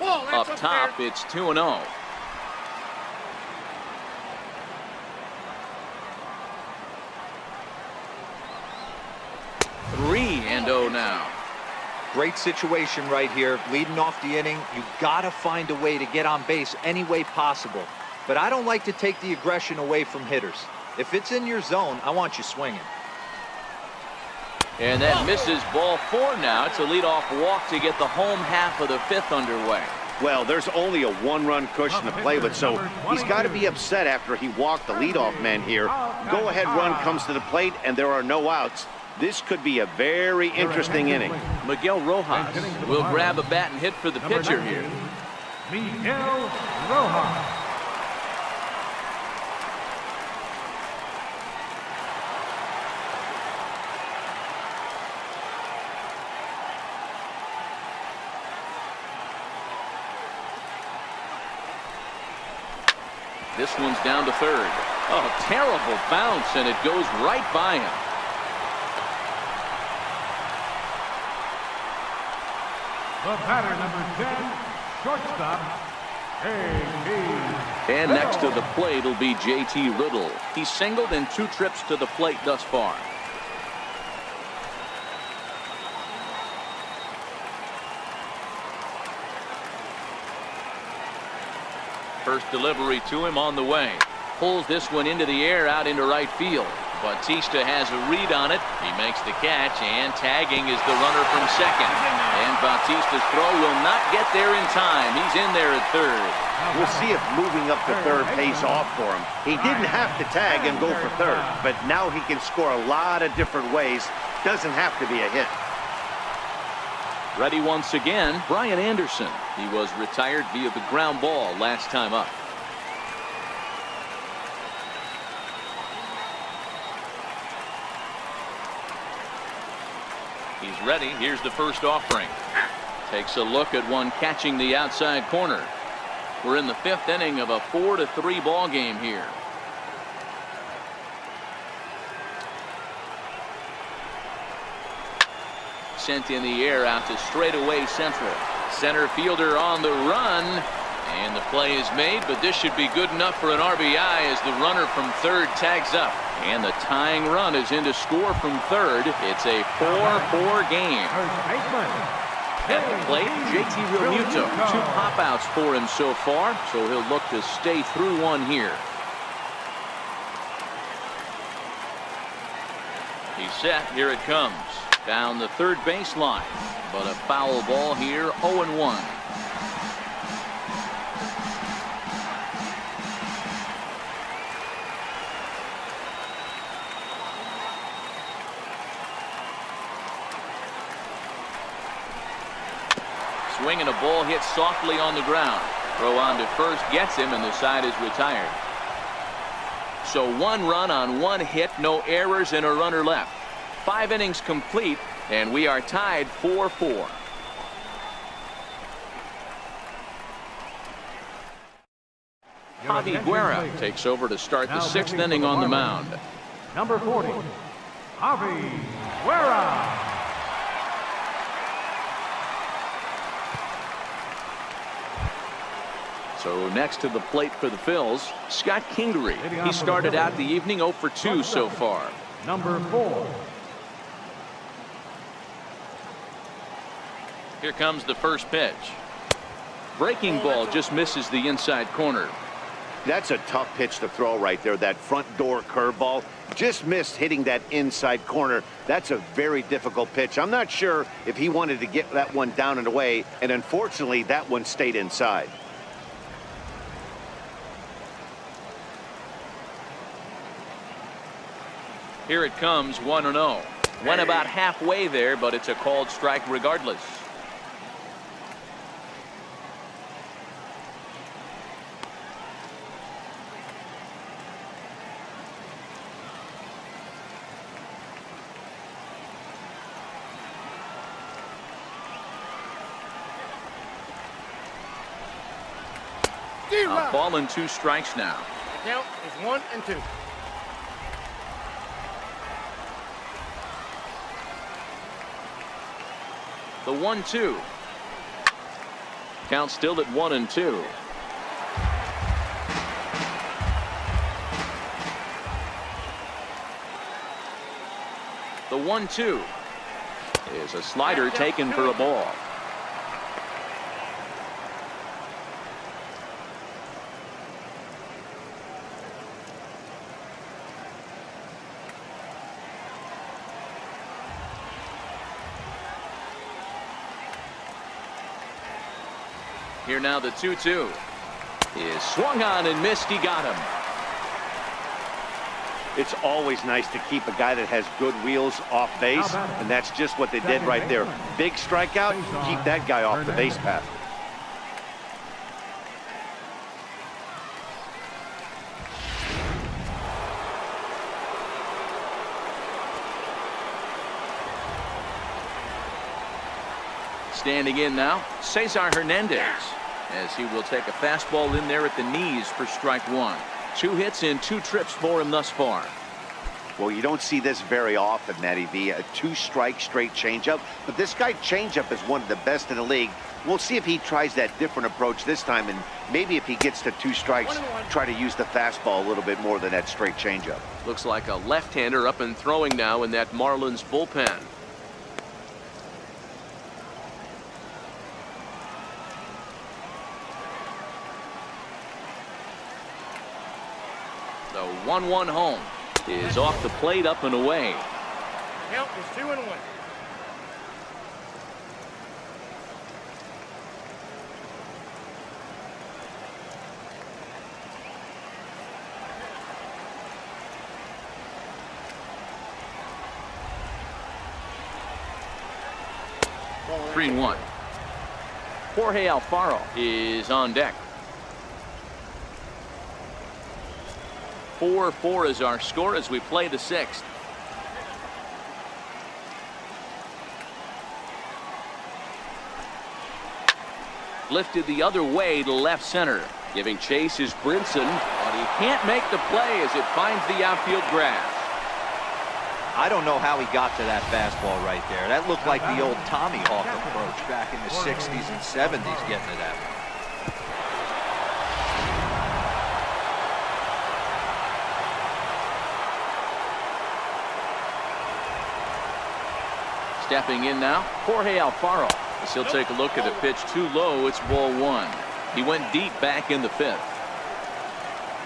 Up top, it's 2-0. And 0 now. Great situation right here. Leading off the inning, you got to find a way to get on base any way possible. But I don't like to take the aggression away from hitters. If it's in your zone, I want you swinging. And that misses ball 4 now. It's a leadoff walk to get the home half of the 5th underway. Well, there's only a 1-run cushion to play with, so he's got to be upset after he walked the leadoff man here. Go-ahead run comes to the plate, and there are no outs. This could be a very interesting inning. Miguel Rojas will grab a bat and hit for the pitcher here. Miguel Rojas. This one's down to third. Oh, terrible bounce, and it goes right by him. The batter, number 10, shortstop, J.T. And next to the plate will be J.T. Riddle. He's singled in 2 trips to the plate thus far. First delivery to him on the way. Pulls this one into the air out into right field. Bautista has a read on it. He makes the catch, and tagging is the runner from second. And Bautista's throw will not get there in time. He's in there at third. We'll see if moving up to third pays off for him. He didn't have to tag and go for third, but now he can score a lot of different ways. Doesn't have to be a hit. Ready once again, Brian Anderson. He was retired via the ground ball last time up. He's ready. Here's the first offering. Takes a look at one catching the outside corner. We're in the 5th inning of a 4-3 ball game here. Sent in the air out to straightaway central. Center fielder on the run, and the play is made, but this should be good enough for an RBI as the runner from third tags up. And the tying run is in to score from third. It's a 4-4 game. At the plate, JT Realmuto. 2 pop-outs for him so far, so he'll look to stay through one here. He's set. Here it comes. Down the third baseline, but a foul ball here, 0-1. Swing and a ball hit softly on the ground. Throw on to first gets him, and the side is retired. So 1 run on 1 hit, no errors, and a runner left. 5 innings complete, and we are tied 4-4. Javi Guerra takes over to start the sixth inning on the mound. Number 40, Javi Guerra. So next to the plate for the Phils, Scott Kingery. He started out the evening 0 for 2 so far. Number 4. Here comes the first pitch. Breaking ball just misses the inside corner. That's a tough pitch to throw right there. That front door curveball just missed hitting that inside corner. That's a very difficult pitch. I'm not sure if he wanted to get that one down and away, and unfortunately that one stayed inside. Here it comes, 1-0. Went about halfway there, but it's a called strike regardless. A ball and 2 strikes now. The count is 1 and 2. The 1-2. Count still at 1 and 2. The 1-2 is a slider taken for a ball. Here now the 2-2 is swung on and missed. He got him. It's always nice to keep a guy that has good wheels off base, and that's just what they did right there. Big strikeout, keep that guy off the base path. Standing in now, Cesar Hernandez, as he will take a fastball in there at the knees for strike 1. 2 hits in 2 trips for him thus far. Well, you don't see this very often, Matty V. A 2-strike straight changeup, but this guy changeup is one of the best in the league. We'll see if he tries that different approach this time, and maybe if he gets to 2 strikes, try to use the fastball a little bit more than that straight changeup. Looks like a left-hander up and throwing now in that Marlins bullpen. The 1-1 home is off the plate, up and away. Count is 2 and 1. Ball 3-1. Jorge Alfaro is on deck. 4-4 is our score as we play the 6th. Lifted the other way to left center. Giving chase is Brinson, but he can't make the play as it finds the outfield grass. I don't know how he got to that fastball right there. That looked like the old Tommy Hawk approach back in the 60s and 70s, getting to that one. Stepping in now, Jorge Alfaro. As he'll take a look at a pitch too low. It's ball 1. He went deep back in the 5th.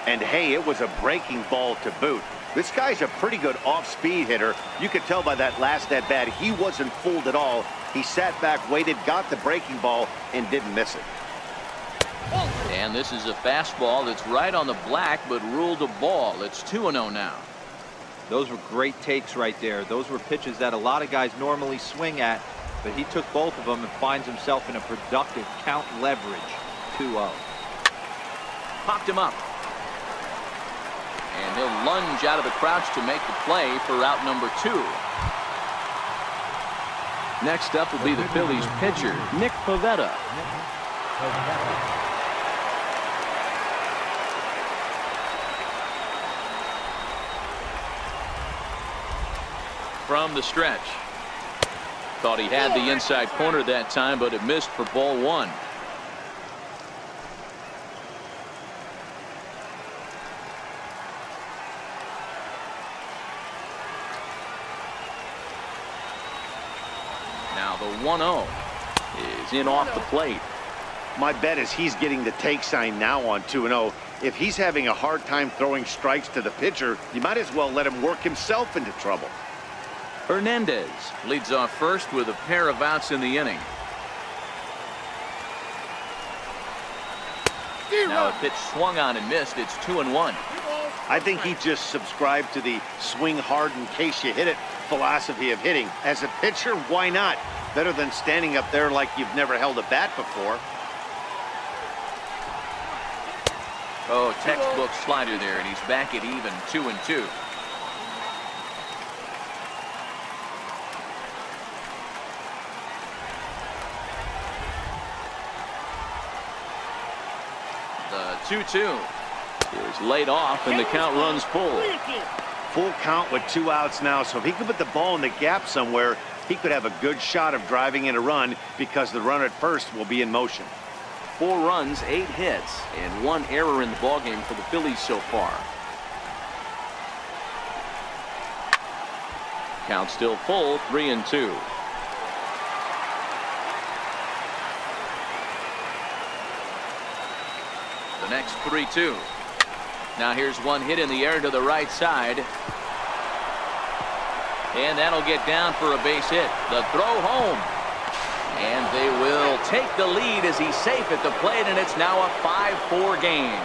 And hey, it was a breaking ball to boot. This guy's a pretty good off-speed hitter. You could tell by that last at-bat he wasn't fooled at all. He sat back, waited, got the breaking ball, and didn't miss it. And this is a fastball that's right on the black, but ruled a ball. It's 2-0 now. Those were great takes right there. Those were pitches that a lot of guys normally swing at, but he took both of them and finds himself in a productive count leverage. 2-0. Popped him up. And he'll lunge out of the crouch to make the play for out number 2. Next up will be the Phillies pitcher, Nick Pivetta. from the stretch. Thought he had the inside corner that time, but it missed for ball one. Now the 1-0 is in off the plate. My bet is he's getting the take sign now on 2-0. If he's having a hard time throwing strikes to the pitcher, you might as well let him work himself into trouble. Hernandez leads off first with a pair of outs in the inning. Now a pitch swung on and missed. It's 2-1. I think he just subscribed to the swing hard in case you hit it philosophy of hitting. As a pitcher, why not? Better than standing up there like you've never held a bat before. Oh, textbook slider there, and he's back at even 2-2. The 2-2 is laid off, and the count runs full. Full count with 2 outs now, so if he could put the ball in the gap somewhere, he could have a good shot of driving in a run because the run at first will be in motion. 4 runs, 8 hits, and 1 error in the ballgame for the Phillies so far. Count still full, 3-2. The next 3-2. Now here's one hit in the air to the right side. And that'll get down for a base hit. The throw home. And they will take the lead as he's safe at the plate, and it's now a 5-4 game.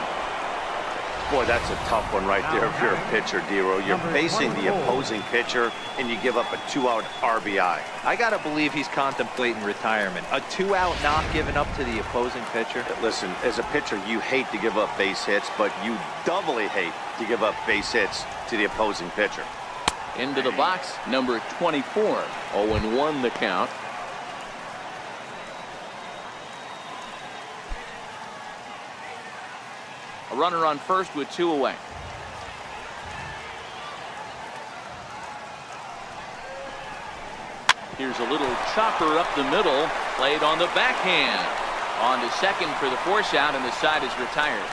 Boy, that's a tough one right there if you're a pitcher, Dero. You're facing the opposing pitcher, and you give up a 2-out RBI. I got to believe he's contemplating retirement. A 2-out knock given up to the opposing pitcher. Listen, as a pitcher, you hate to give up base hits, but you doubly hate to give up base hits to the opposing pitcher. Into the box, number 24. 0-1 the count. A runner on first with 2 away. Here's a little chopper up the middle, played on the backhand. On to second for the force out, and the side is retired.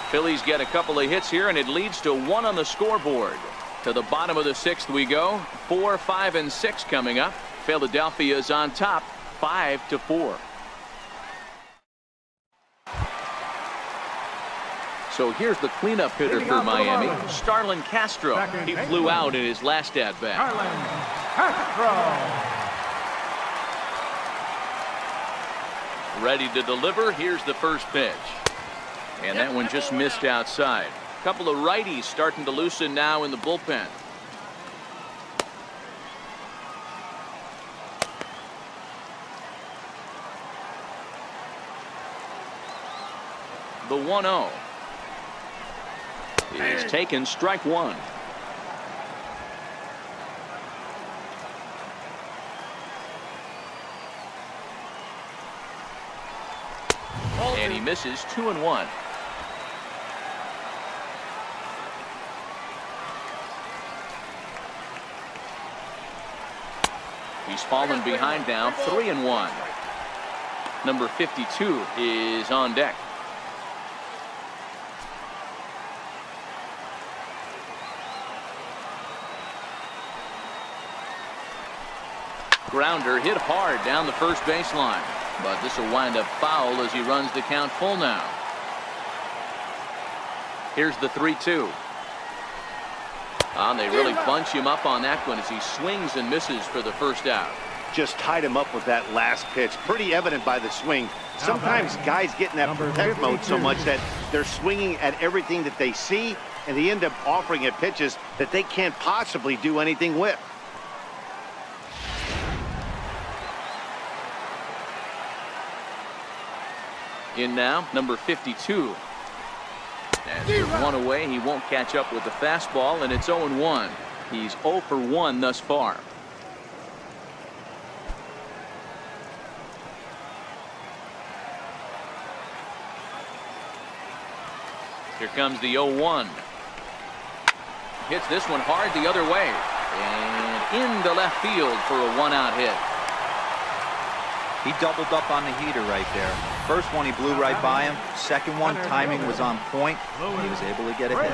Phillies get a couple of hits here, and it leads to 1 on the scoreboard. To the bottom of the 6th we go. 4, 5, and 6 coming up. Philadelphia is on top, 5-4. So here's the cleanup hitter for Miami, Starlin Castro. He flew out in his last at-bat. Starlin Castro. Ready to deliver. Here's the first pitch. And that one just missed outside. A couple of righties starting to loosen now in the bullpen. The 1-0 is taken, strike 1. And he misses, 2-1. He's fallen behind now, 3-1. Number 52 is on deck. Grounder hit hard down the first baseline, but this will wind up foul as he runs the count full now. Here's the 3-2. They really bunch him up on that one as he swings and misses for the first out. Just tied him up with that last pitch. Pretty evident by the swing. Sometimes guys get in that protect mode so much that they're swinging at everything that they see, and they end up offering at pitches that they can't possibly do anything with. In now, number 52. As with 1 away, he won't catch up with the fastball, and it's 0-1. He's 0 for 1 thus far. Here comes the 0-1. Hits this one hard the other way. And into left field for a one-out hit. He doubled up on the heater right there. First one, he blew right by him. Second one, timing was on point, and he was able to get a hit.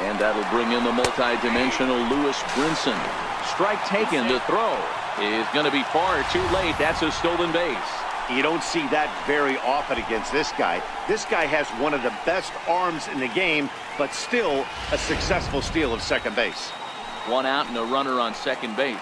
And that'll bring in the multi-dimensional Lewis Brinson. Strike taken. The throw is going to be far too late. That's a stolen base. You don't see that very often against this guy. This guy has one of the best arms in the game, but still a successful steal of second base. One out and a runner on second base.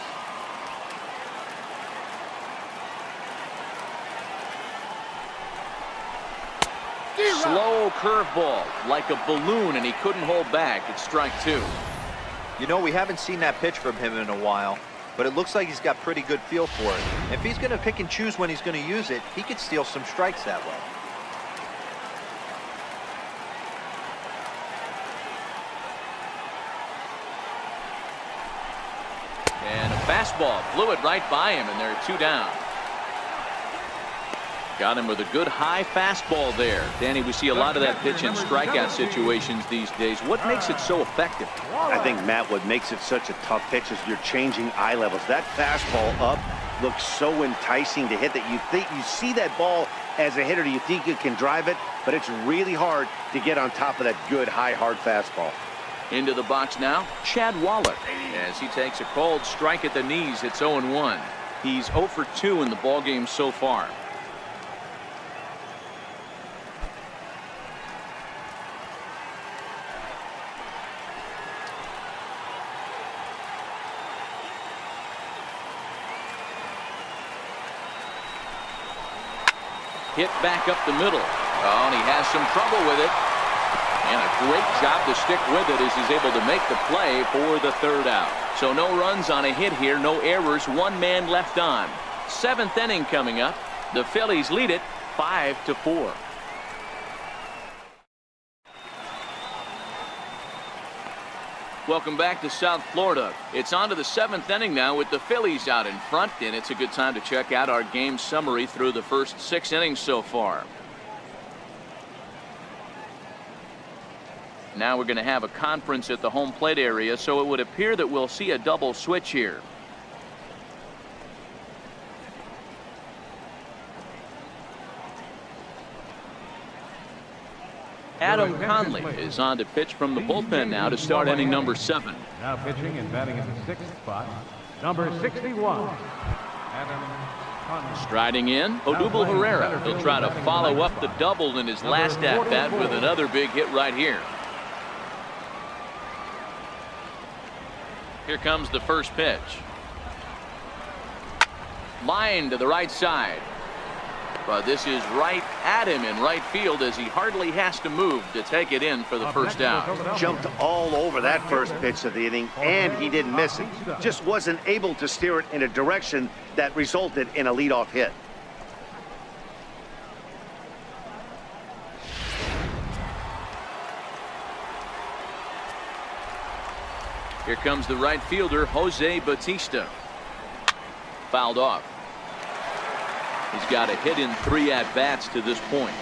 Slow curveball, like a balloon, and he couldn't hold back. It's strike two. You know, we haven't seen that pitch from him in a while, but it looks like he's got pretty good feel for it. If he's going to pick and choose when he's going to use it, he could steal some strikes that way. And a fastball blew it right by him, and there are two down. Got him with a good high fastball there. Danny, we see a lot of that pitch in strikeout situations these days. What makes it so effective? I think, Matt, what makes it such a tough pitch is you're changing eye levels. That fastball up looks so enticing to hit that you think you see that ball as a hitter. You think you can drive it, but it's really hard to get on top of that good high hard fastball. Into the box now, Chad Waller, as he takes a called strike at the knees. It's 0-1. He's 0 for 2 in the ballgame so far. Hit back up the middle. Oh, and he has some trouble with it. And a great job to stick with it as he's able to make the play for the third out. So no runs on a hit here, no errors, one man left on. Seventh inning coming up. The Phillies lead it 5-4. Welcome back to South Florida. It's on to the seventh inning now with the Phillies out in front, and it's a good time to check out our game summary through the first 6 innings so far. Now we're going to have a conference at the home plate area, so it would appear that we'll see a double switch here. Adam Conley is on to pitch from the bullpen now to start inning number 7. Now pitching and batting in the 6th spot, number 61, Adam Conley. Striding in, Odubel Herrera. He'll try to follow up the double in his last at-bat with another big hit right here. Here comes the first pitch. Line to the right side. But this is right at him in right field as he hardly has to move to take it in for the first out. Jumped all over that first pitch of the inning, and he didn't miss it. Just wasn't able to steer it in a direction that resulted in a leadoff hit. Here comes the right fielder, Jose Bautista. Fouled off. He's got a hit in 3 at-bats to this point.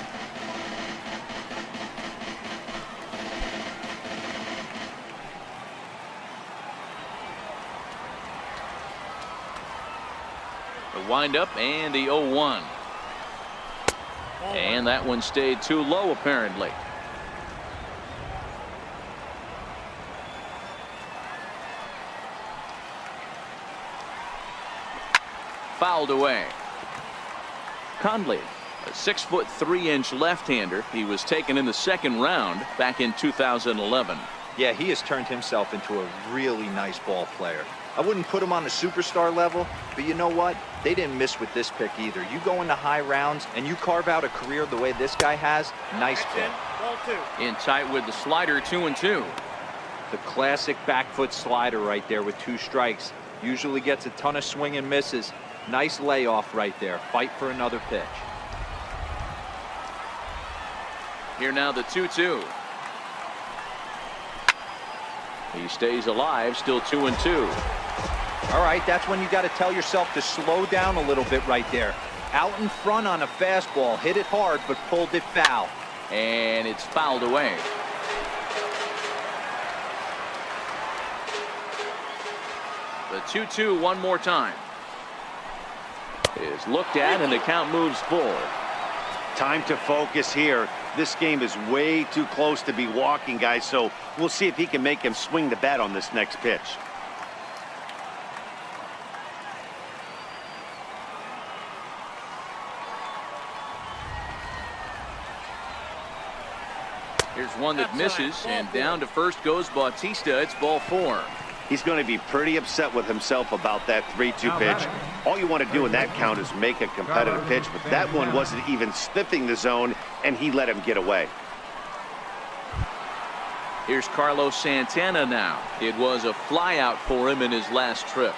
The windup and the 0-1. And that one stayed too low apparently. Fouled away. Conley, a 6'3" left-hander. He was taken in the second round back in 2011. Yeah, he has turned himself into a really nice ball player. I wouldn't put him on the superstar level, but you know what? They didn't miss with this pick either. You go into high rounds and you carve out a career the way this guy has. Nice pick. Ball 2. In tight with the slider, 2-2. The classic back foot slider right there with 2 strikes. Usually gets a ton of swing and misses. Nice layoff right there. Fight for another pitch. Here now the 2-2. He stays alive, still 2-2. All right, that's when you got to tell yourself to slow down a little bit right there. Out in front on a fastball, hit it hard, but pulled it foul. And it's fouled away. The 2-2 one more time. Is looked at and the count moves full. Time to focus here. This game is way too close to be walking, guys, so we'll see if he can make him swing the bat on this next pitch. Here's one that misses, and down to first goes Bautista. It's ball 4. He's going to be pretty upset with himself about that 3-2 pitch. All you want to do in that count is make a competitive pitch, but that one wasn't even sniffing the zone, and he let him get away. Here's Carlos Santana now. It was a flyout for him in his last trip.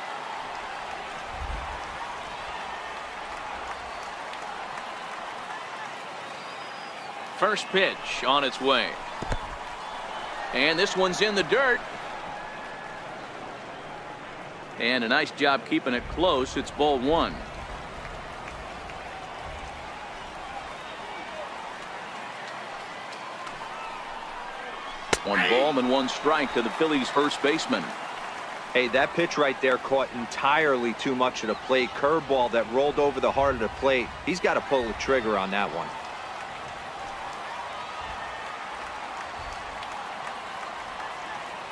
First pitch on its way. And this one's in the dirt. And a nice job keeping it close. It's ball 1. One ball and 1 strike to the Phillies first baseman. Hey, that pitch right there caught entirely too much of the plate. Curveball that rolled over the heart of the plate. He's got to pull the trigger on that one.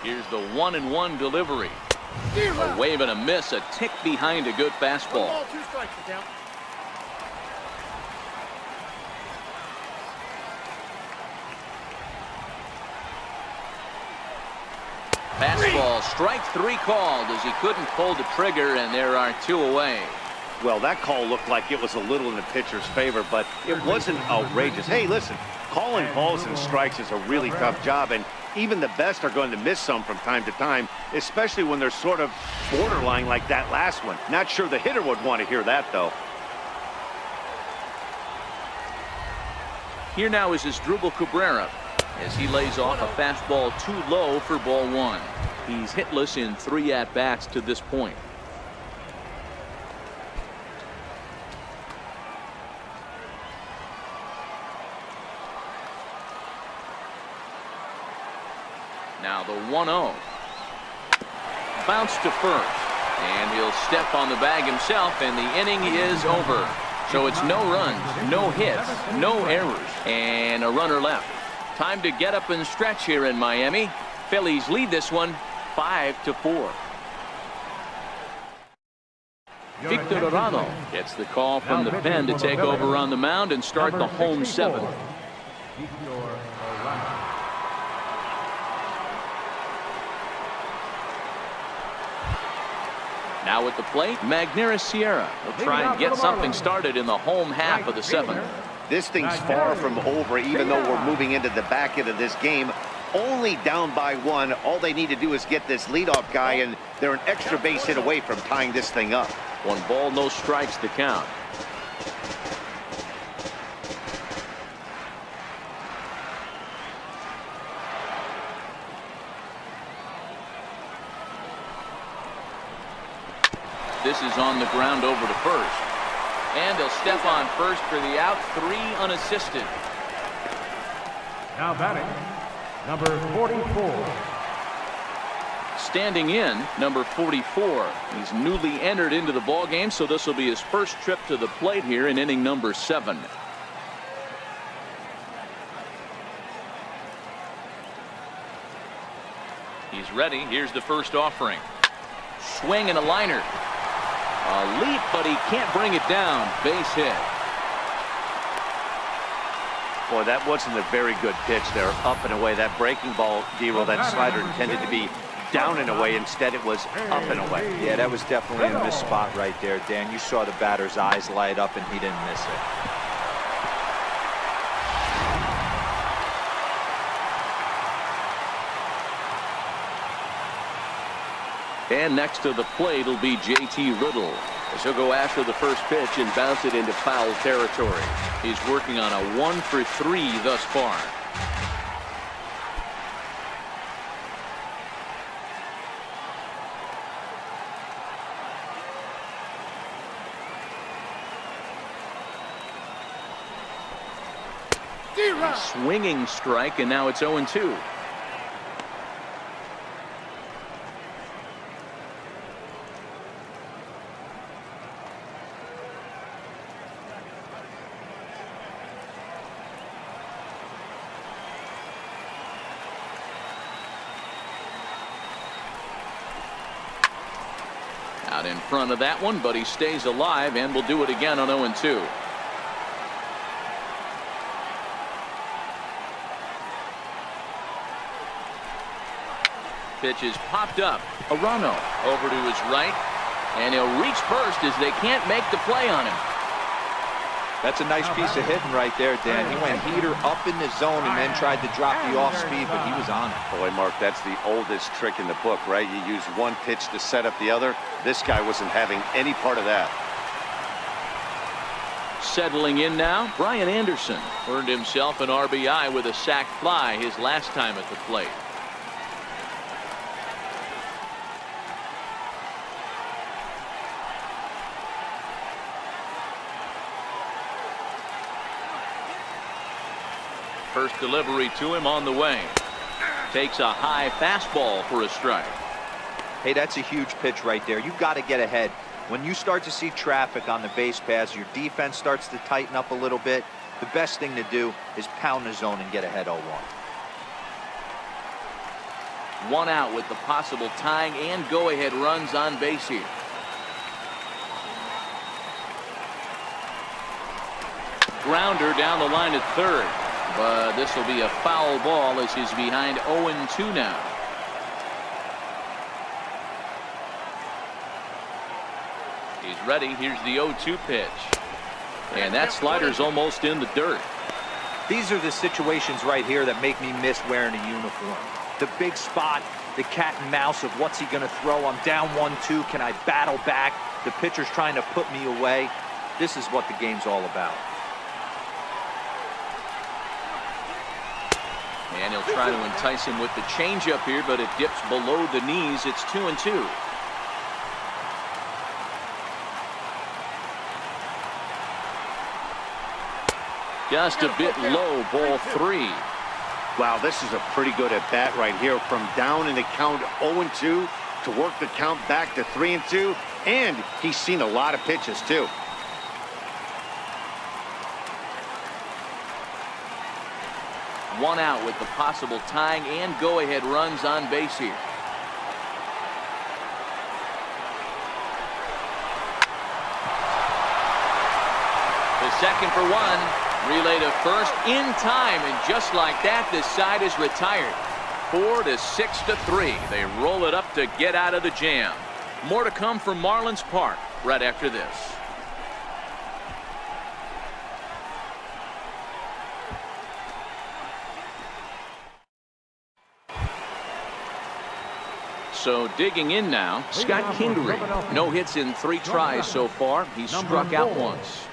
Here's the 1-1 delivery. A wave and a miss, a tick behind a good fastball. 1 ball, 2 strikes to count. Fastball, strike 3 called as he couldn't pull the trigger, and there are 2 away. Well, that call looked like it was a little in the pitcher's favor, but it wasn't outrageous. Hey, listen, calling balls and strikes is a really tough job, and even the best are going to miss some from time to time, especially when they're sort of borderline like that last one. Not sure the hitter would want to hear that, though. Here now is Asdrubal Cabrera as he lays off a fastball too low for ball 1. He's hitless in 3 at-bats to this point. Now the 1-0. Bounce to first. And he'll step on the bag himself, and the inning is over. So it's no runs, no hits, no errors, and a runner left. Time to get up and stretch here in Miami. Phillies lead this one 5-4. Victor Arano gets the call from the pen to take over on the mound and start the home 7th. Now at the plate, Magneuris Sierra will try and get something started in the home half of the 7th. This thing's far from over, even though we're moving into the back end of this game. Only down by 1. All they need to do is get this leadoff guy, and they're an extra base hit away from tying this thing up. 1 ball, no strikes to count. This is on the ground over to first. And he'll step on first for the out, 3 unassisted. Now batting, number 44. Standing in, number 44. He's newly entered into the ballgame, so this will be his first trip to the plate here in inning number 7. He's ready. Here's the first offering. Swing and a liner. A leap, but he can't bring it down. Base hit. Boy, that wasn't a very good pitch there. Up and away. That breaking ball, D-roll, that slider intended to be down and away. Instead, it was up and away. Yeah, that was definitely a missed spot right there, Dan. You saw the batter's eyes light up, and he didn't miss it. And next to the plate will be JT Riddle, as he'll go after the first pitch and bounce it into foul territory. He's working on a 1-for-3 thus far. 2-run. Swinging strike, and now it's 0-2. Out in front of that one, but he stays alive and will do it again on 0-2. Pitch is popped up. Arano over to his right, and he'll reach first as they can't make the play on him. That's a nice piece of hitting right there, Dan. He went heater up in the zone and then tried to drop the off speed, but he was on it. Boy, Mark, that's the oldest trick in the book, right? You use one pitch to set up the other. This guy wasn't having any part of that. Settling in now, Brian Anderson earned himself an RBI with a sac fly his last time at the plate. First delivery to him on the way. Takes a high fastball for a strike. Hey, that's a huge pitch right there. You've got to get ahead. When you start to see traffic on the base paths, your defense starts to tighten up a little bit. The best thing to do is pound the zone and get ahead 0-1. One out with the possible tying and go-ahead runs on base here. Grounder down the line at third. But this will be a foul ball as he's behind 0-2 now. He's ready. Here's the 0-2 pitch. And that slider's almost in the dirt. These are the situations right here that make me miss wearing a uniform. The big spot, the cat and mouse of what's he going to throw. I'm down 1-2. Can I battle back? The pitcher's trying to put me away. This is what the game's all about. And he'll try to entice him with the changeup here, but it dips below the knees. It's 2-2. Just a bit low, ball 3. Wow, this is a pretty good at bat right here. From down in the count 0-2 to work the count back to 3-2. And he's seen a lot of pitches, too. One out with the possible tying and go-ahead runs on base here. The second for one. Relay to first in time, and just like that, this side is retired. 4-6-3. They roll it up to get out of the jam. More to come from Marlins Park right after this. So digging in now, Scott Kingery. No hits in 3 tries so far. He's struck out once.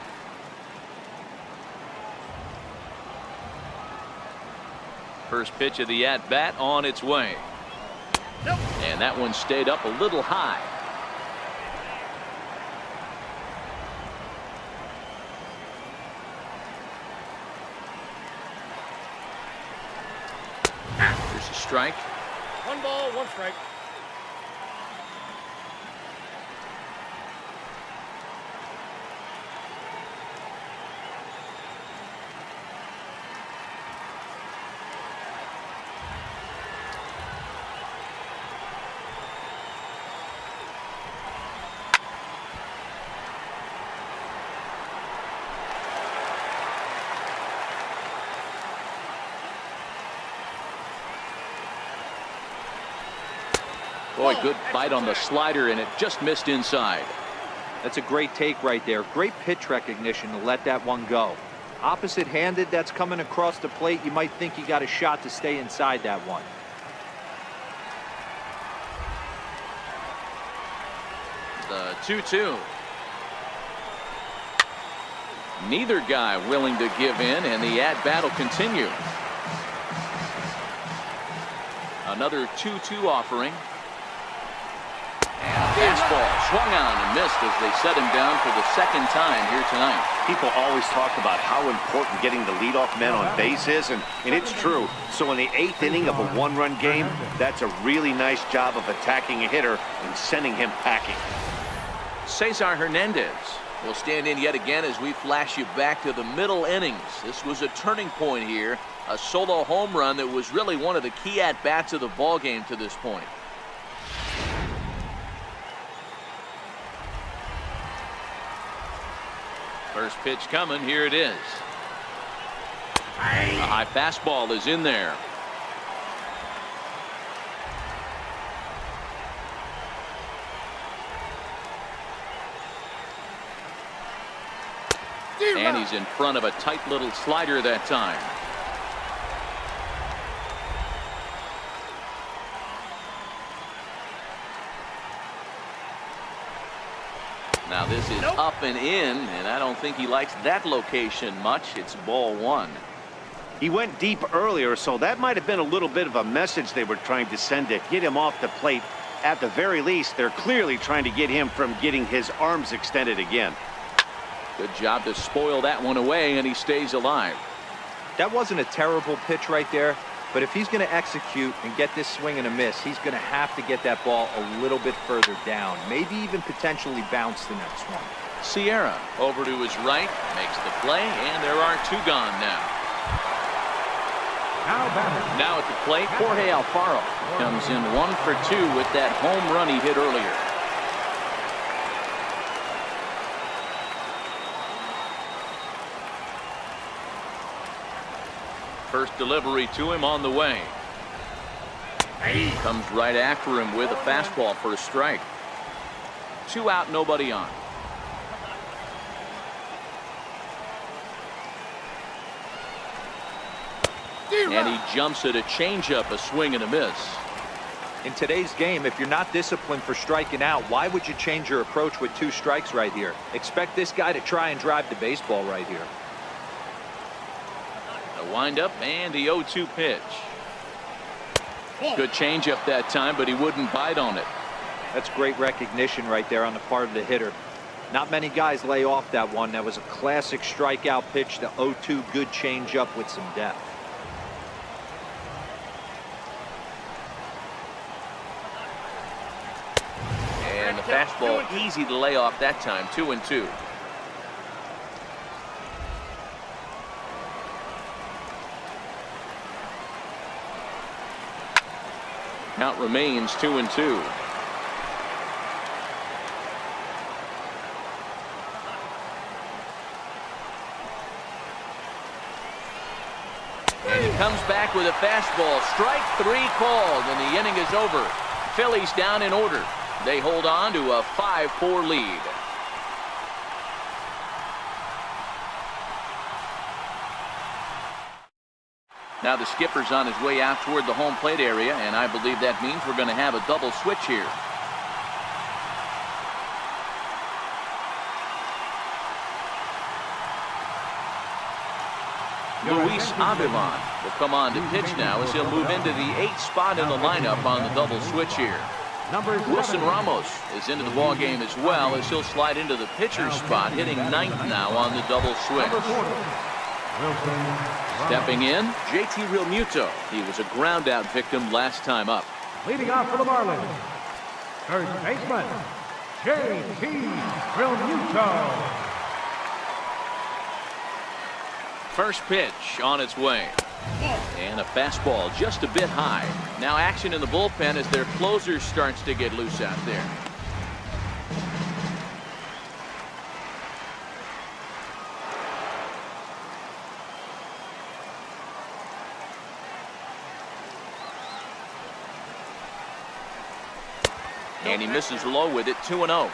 First pitch of the at-bat on its way. And that one stayed up a little high. Here's a strike. 1 ball, 1 strike. Boy, good bite on the slider, and it just missed inside. That's a great take right there. Great pitch recognition to let that one go. Opposite-handed, that's coming across the plate. You might think you got a shot to stay inside that one. The 2-2. Neither guy willing to give in, and the at-bat will continue. Another 2-2 offering. And a fastball swung on and missed as they set him down for the second time here tonight. People always talk about how important getting the leadoff man on base is, and it's true. So in the 8th inning of a one-run game, that's a really nice job of attacking a hitter and sending him packing. Cesar Hernandez will stand in yet again as we flash you back to the middle innings. This was a turning point here, a solo home run that was really one of the key at-bats of the ball game to this point. First pitch coming. Here it is. A high fastball is in there. And he's in front of a tight little slider that time. Now this is up and in, and I don't think he likes that location much. It's ball one. He went deep earlier, so that might have been a little bit of a message they were trying to send to get him off the plate. At the very least, they're clearly trying to get him from getting his arms extended again. Good job to spoil that one away, and he stays alive. That wasn't a terrible pitch right there, but if he's going to execute and get this swing and a miss, he's going to have to get that ball a little bit further down, maybe even potentially bounce the next one. Sierra over to his right, makes the play, and there are two gone now. Now at the plate, Jorge Alfaro comes in 1 for 2 with that home run he hit earlier. First delivery to him on the way. He comes right after him with a fastball for a strike. 2 out, nobody on. And he jumps at a changeup, a swing and a miss. In today's game, if you're not disciplined for striking out, why would you change your approach with 2 strikes right here? Expect this guy to try and drive the baseball right here. A windup and the 0-2 pitch. Good changeup that time, but he wouldn't bite on it. That's great recognition right there on the part of the hitter. Not many guys lay off that one. That was a classic strikeout pitch. The 0-2 good changeup with some depth. And the fastball easy to lay off that time. 2-2. Count remains 2-2. And he comes back with a fastball. Strike 3 called, and the inning is over. Phillies down in order. They hold on to a 5-4 lead. Now the skipper's on his way out toward the home plate area, and I believe that means we're going to have a double switch here. Luis Avilan will come on to pitch now as he'll move into the 8th spot in the lineup on the double switch here. Wilson Ramos is into the ball game as well as he'll slide into the pitcher's spot, hitting 9th now on the double switch. Stepping in, JT Realmuto. He was a ground out victim last time up. Leading off for the Marlins, first baseman, JT Realmuto. First pitch on its way. And a fastball just a bit high. Now action in the bullpen as their closer starts to get loose out there. And he misses low with it. 2-0.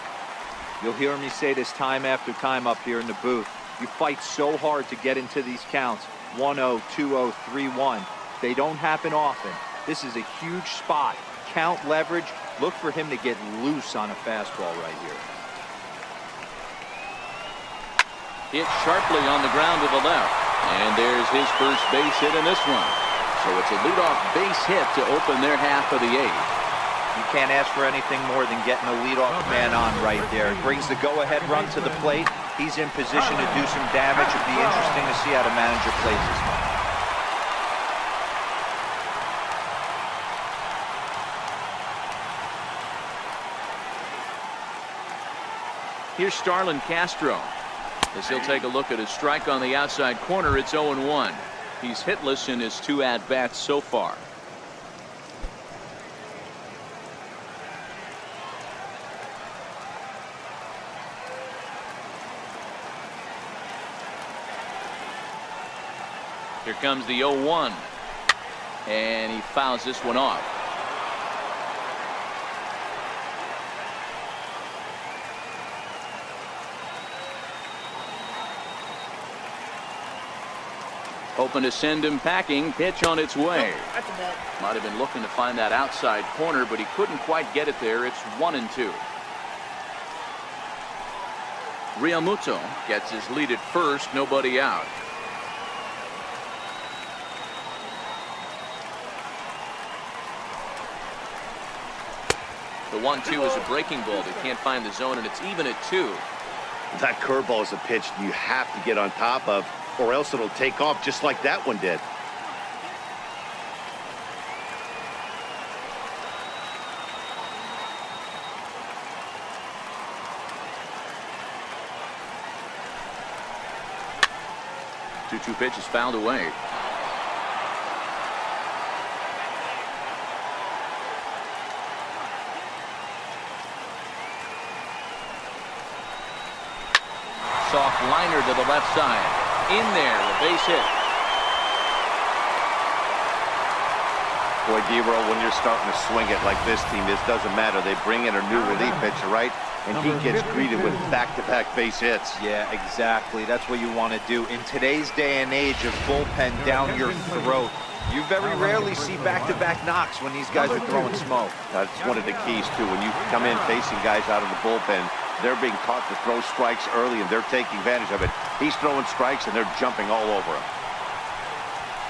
You'll hear me say this time after time up here in the booth. You fight so hard to get into these counts. 1-0, 2-0, 3-1. They don't happen often. This is a huge spot. Count leverage. Look for him to get loose on a fastball right here. Hit sharply on the ground to the left. And there's his first base hit in this one. So it's a leadoff base hit to open their half of the 8th. You can't ask for anything more than getting the leadoff man on right there. It brings the go-ahead run to the plate. He's in position to do some damage. It'd be interesting to see how the manager plays this one. Here's Starlin Castro. As he'll take a look at his strike on the outside corner, it's 0-1. He's hitless in his 2 at-bats so far. Here comes the 0-1. And he fouls this one off. Hoping to send him packing. Pitch on its way. That's a ball. Might have been looking to find that outside corner, but he couldn't quite get it there. It's 1-2. Realmuto gets his lead at first. Nobody out. The 1-2 is a breaking ball. They can't find the zone, and it's even at 2. That curveball is a pitch you have to get on top of, or else it'll take off just like that one did. Two pitch is fouled away. Soft liner to the left side. In there, a base hit. Boy, D-Roll, when you're starting to swing it like this team, this doesn't matter. They bring in a new relief pitcher, right? And he gets greeted with back-to-back base hits. Yeah, exactly. That's what you want to do. In today's day and age of bullpen down your throat, you very rarely see back-to-back knocks when these guys are throwing smoke. That's one of the keys, too. When you come in facing guys out of the bullpen, they're being taught to throw strikes early, and they're taking advantage of it. He's throwing strikes, and they're jumping all over him.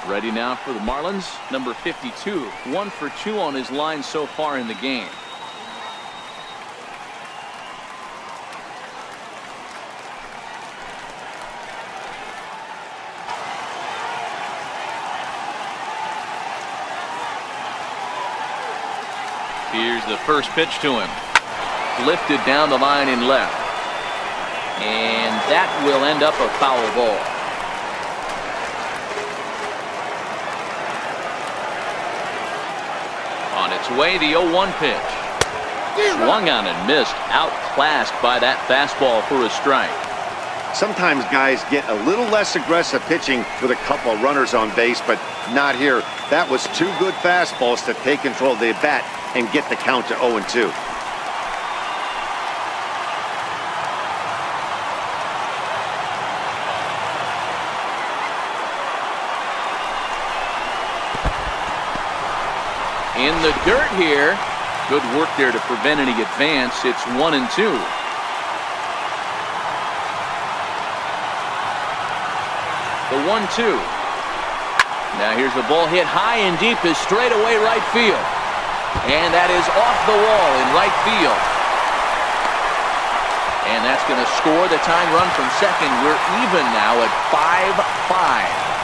Ready now for the Marlins. Number 52, 1 for 2 on his line so far in the game. Here's the first pitch to him. Lifted down the line in left. And that will end up a foul ball. On its way, the 0-1 pitch. Swung on and missed. Outclassed by that fastball for a strike. Sometimes guys get a little less aggressive pitching with a couple of runners on base, but not here. That was 2 good fastballs to take control of the bat and get the count to 0-2. In the dirt here. Good work there to prevent any advance. It's 1-2. The 1-2. Now here's the ball hit high and deep is straight away right field. And that is off the wall in right field. And that's going to score the tying run from second. We're even now at 5-5.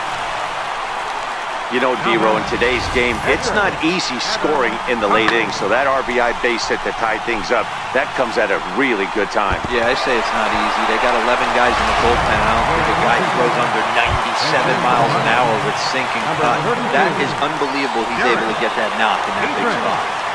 You know, D-Row, in today's game, it's not easy scoring in the late innings, so that RBI base hit that tied things up, that comes at a really good time. Yeah, I say it's not easy. They got 11 guys in the bullpen. I don't think a guy throws under 97 miles an hour with sinking cut. That is unbelievable he's able to get that knock in that big spot.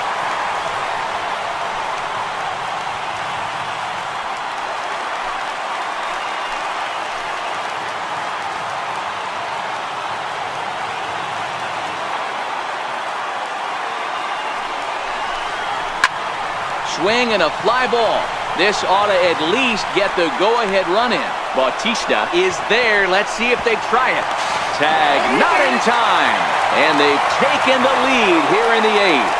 Swing and a fly ball. This ought to at least get the go-ahead run in. Bautista is there. Let's see if they try it. Tag not in time. And they've taken the lead here in the 8th.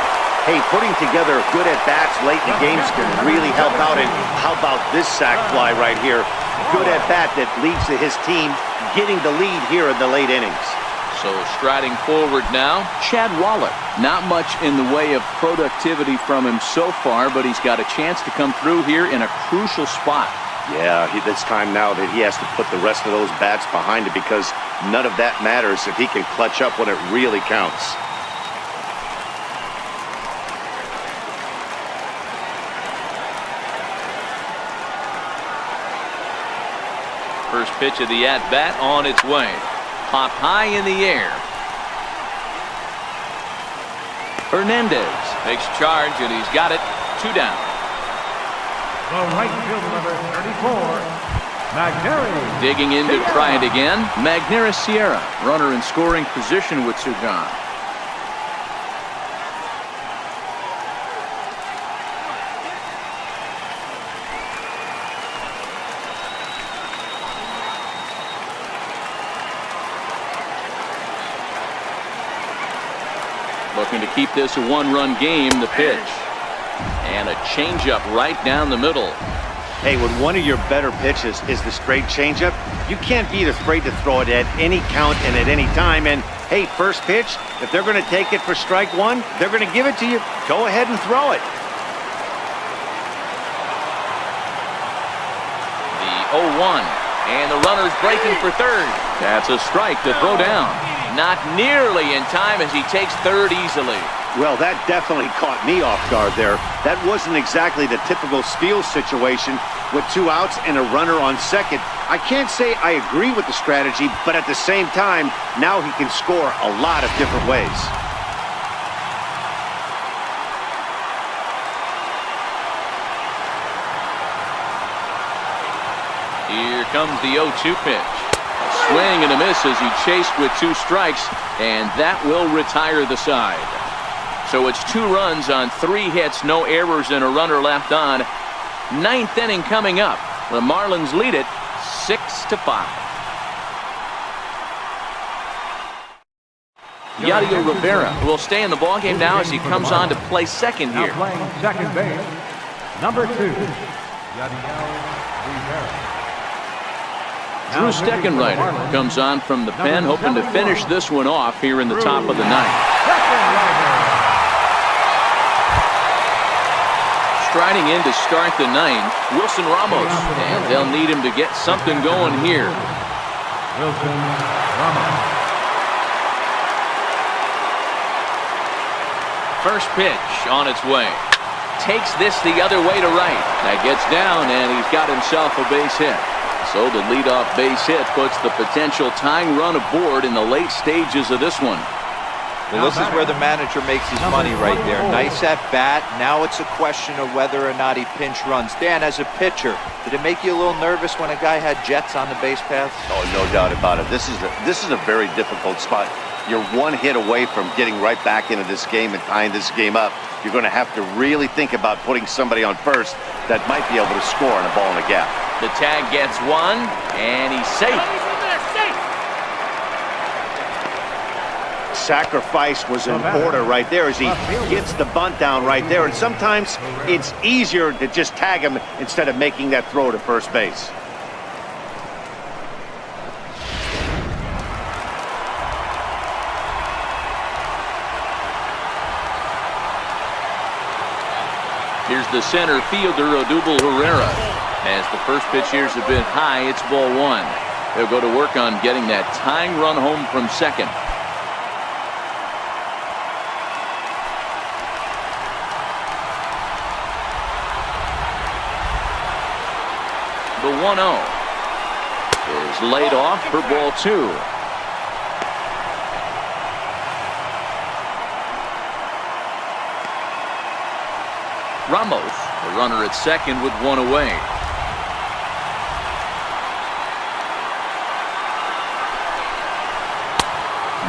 Hey, putting together good at-bats late in the games can really help out. And how about this sac fly right here? Good at-bat that leads to his team getting the lead here in the late innings. So striding forward now, Chad Wallach. Not much in the way of productivity from him so far, but he's got a chance to come through here in a crucial spot. Yeah, it's time now that he has to put the rest of those bats behind it, because none of that matters if he can clutch up when it really counts. First pitch of the at-bat on its way. Popped high in the air. Hernandez takes charge, and he's got it. 2 down. The right fielder, number 34, Magneuris. Digging in to try it again. Magneuris Sierra, runner in scoring position with Sugan. Looking to keep this a 1-run game. The pitch. And a changeup right down the middle. Hey, when one of your better pitches is the straight changeup, you can't be afraid to throw it at any count and at any time. And hey, first pitch, if they're going to take it for strike one, they're going to give it to you. Go ahead and throw it. The 0-1. And the runner's breaking for third. That's a strike to throw down. Not nearly in time as he takes third easily. Well, that definitely caught me off guard there. That wasn't exactly the typical steal situation with 2 outs and a runner on second. I can't say I agree with the strategy, but at the same time, now he can score a lot of different ways. Here comes the 0-2 pitch. A swing and a miss as he chased with 2 strikes, and that will retire the side. So it's 2 runs on 3 hits, no errors, and a runner left on. 9th inning coming up. The Marlins lead it 6-5. Yadier Rivera will stay in the ballgame now as he comes on to play second here. Now playing second base, number 2, Yadier Rivera. Drew Steckenrider comes on from the pen, hoping to finish this one off here in the top of the 9th. Striding in to start the 9th, Wilson Ramos, and they'll need him to get something going here. Wilson Ramos. First pitch on its way. Takes this the other way to right. That gets down, and he's got himself a base hit. So the leadoff base hit puts the potential tying run aboard in the late stages of this one. Well, this is where the manager makes his money right there. Nice at bat. Now it's a question of whether or not he pinch runs. Dan, as a pitcher, did it make you a little nervous when a guy had jets on the base path? Oh, no doubt about it. This is a very difficult spot. You're 1 hit away from getting right back into this game and tying this game up. You're going to have to really think about putting somebody on first that might be able to score on a ball in the gap. The tag gets 1, and he's safe. Sacrifice was in order right there as he gets the bunt down right there. And sometimes it's easier to just tag him instead of making that throw to first base. Here's the center fielder, Odubel Herrera. As the first pitch here's a bit high, it's ball 1. They'll go to work on getting that tying run home from second. The 1-0 is laid off for ball 2. Ramos, the runner at second with 1 away.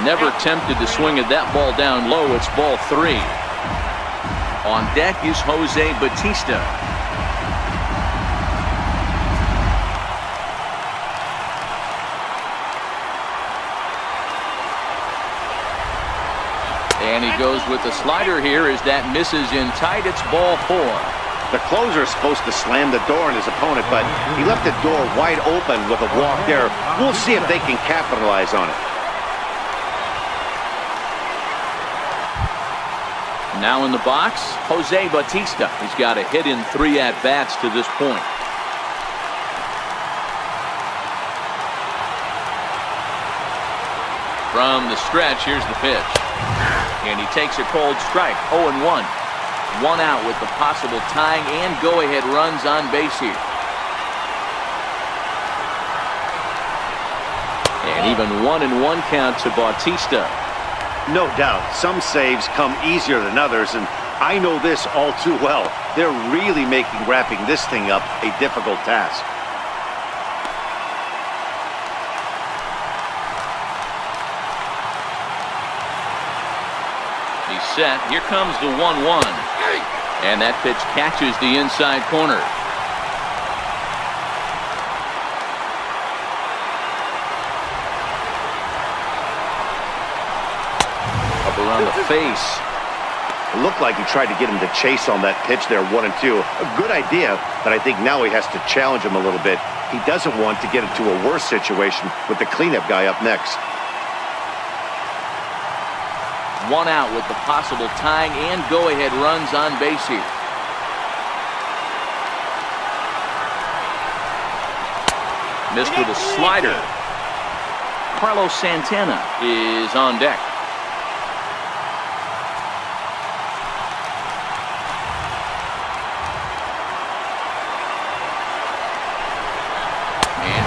Never tempted to swing at that ball down low. It's ball 3. On deck is Jose Bautista. And he goes with the slider here as that misses in tight. It's ball 4. The closer is supposed to slam the door on his opponent, but he left the door wide open with a walk there. We'll see if they can capitalize on it. Now in the box, Jose Bautista. He's got a hit in 3 at-bats to this point. From the stretch, here's the pitch. And he takes a cold strike. 0-1. 1 out with the possible tying and go-ahead runs on base here. And even 1-1 count to Bautista. No doubt, some saves come easier than others, and I know this all too well. They're really making wrapping this thing up a difficult task. He's set. Here comes the 1-1. And that pitch catches the inside corner. Around the face. It looked like he tried to get him to chase on that pitch there, 1-2. A good idea, but I think now he has to challenge him a little bit. He doesn't want to get into a worse situation with the cleanup guy up next. 1 out with the possible tying and go-ahead runs on base here. Missed with a slider. Carlos Santana is on deck.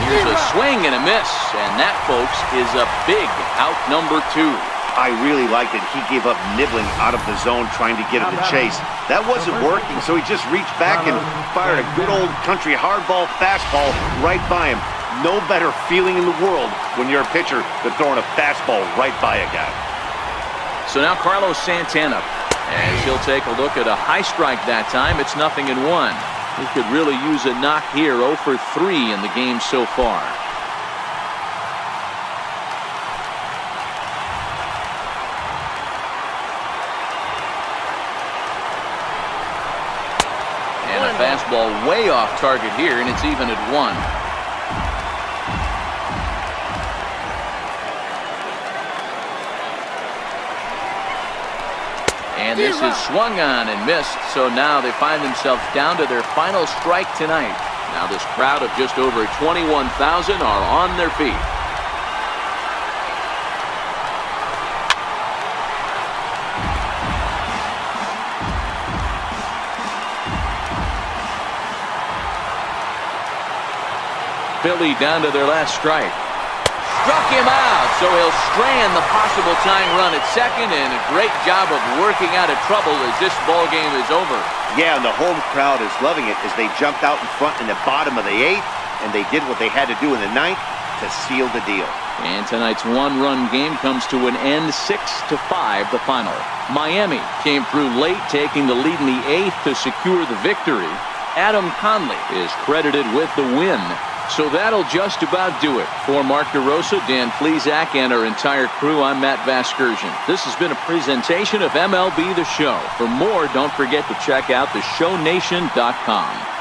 Here's a swing and a miss, and that, folks, is a big out number 2. I really liked it. He gave up nibbling out of the zone trying to get him to chase. That wasn't working, so he just reached back and fired a good old country hardball fastball right by him. No better feeling in the world when you're a pitcher than throwing a fastball right by a guy. So now Carlos Santana, as he'll take a look at a high strike that time. It's 0-1. He could really use a knock here. 0 for 3 in the game so far. And a fastball way off target here, and it's even at 1. And this is swung on and missed, so now they find themselves down to their final strike tonight. Now this crowd of just over 21,000 are on their feet. Philly down to their last strike. Struck him out, so he'll strand the possible tying run at second, and a great job of working out of trouble as this ball game is over. Yeah, and the home crowd is loving it as they jumped out in front in the bottom of the 8th, and they did what they had to do in the 9th to seal the deal. And tonight's 1-run game comes to an end, 6-5 the final. Miami came through late, taking the lead in the 8th to secure the victory. Adam Conley is credited with the win. So that'll just about do it. For Mark DeRosa, Dan Plesac, and our entire crew, I'm Matt Vasgersian. This has been a presentation of MLB The Show. For more, don't forget to check out theshownation.com.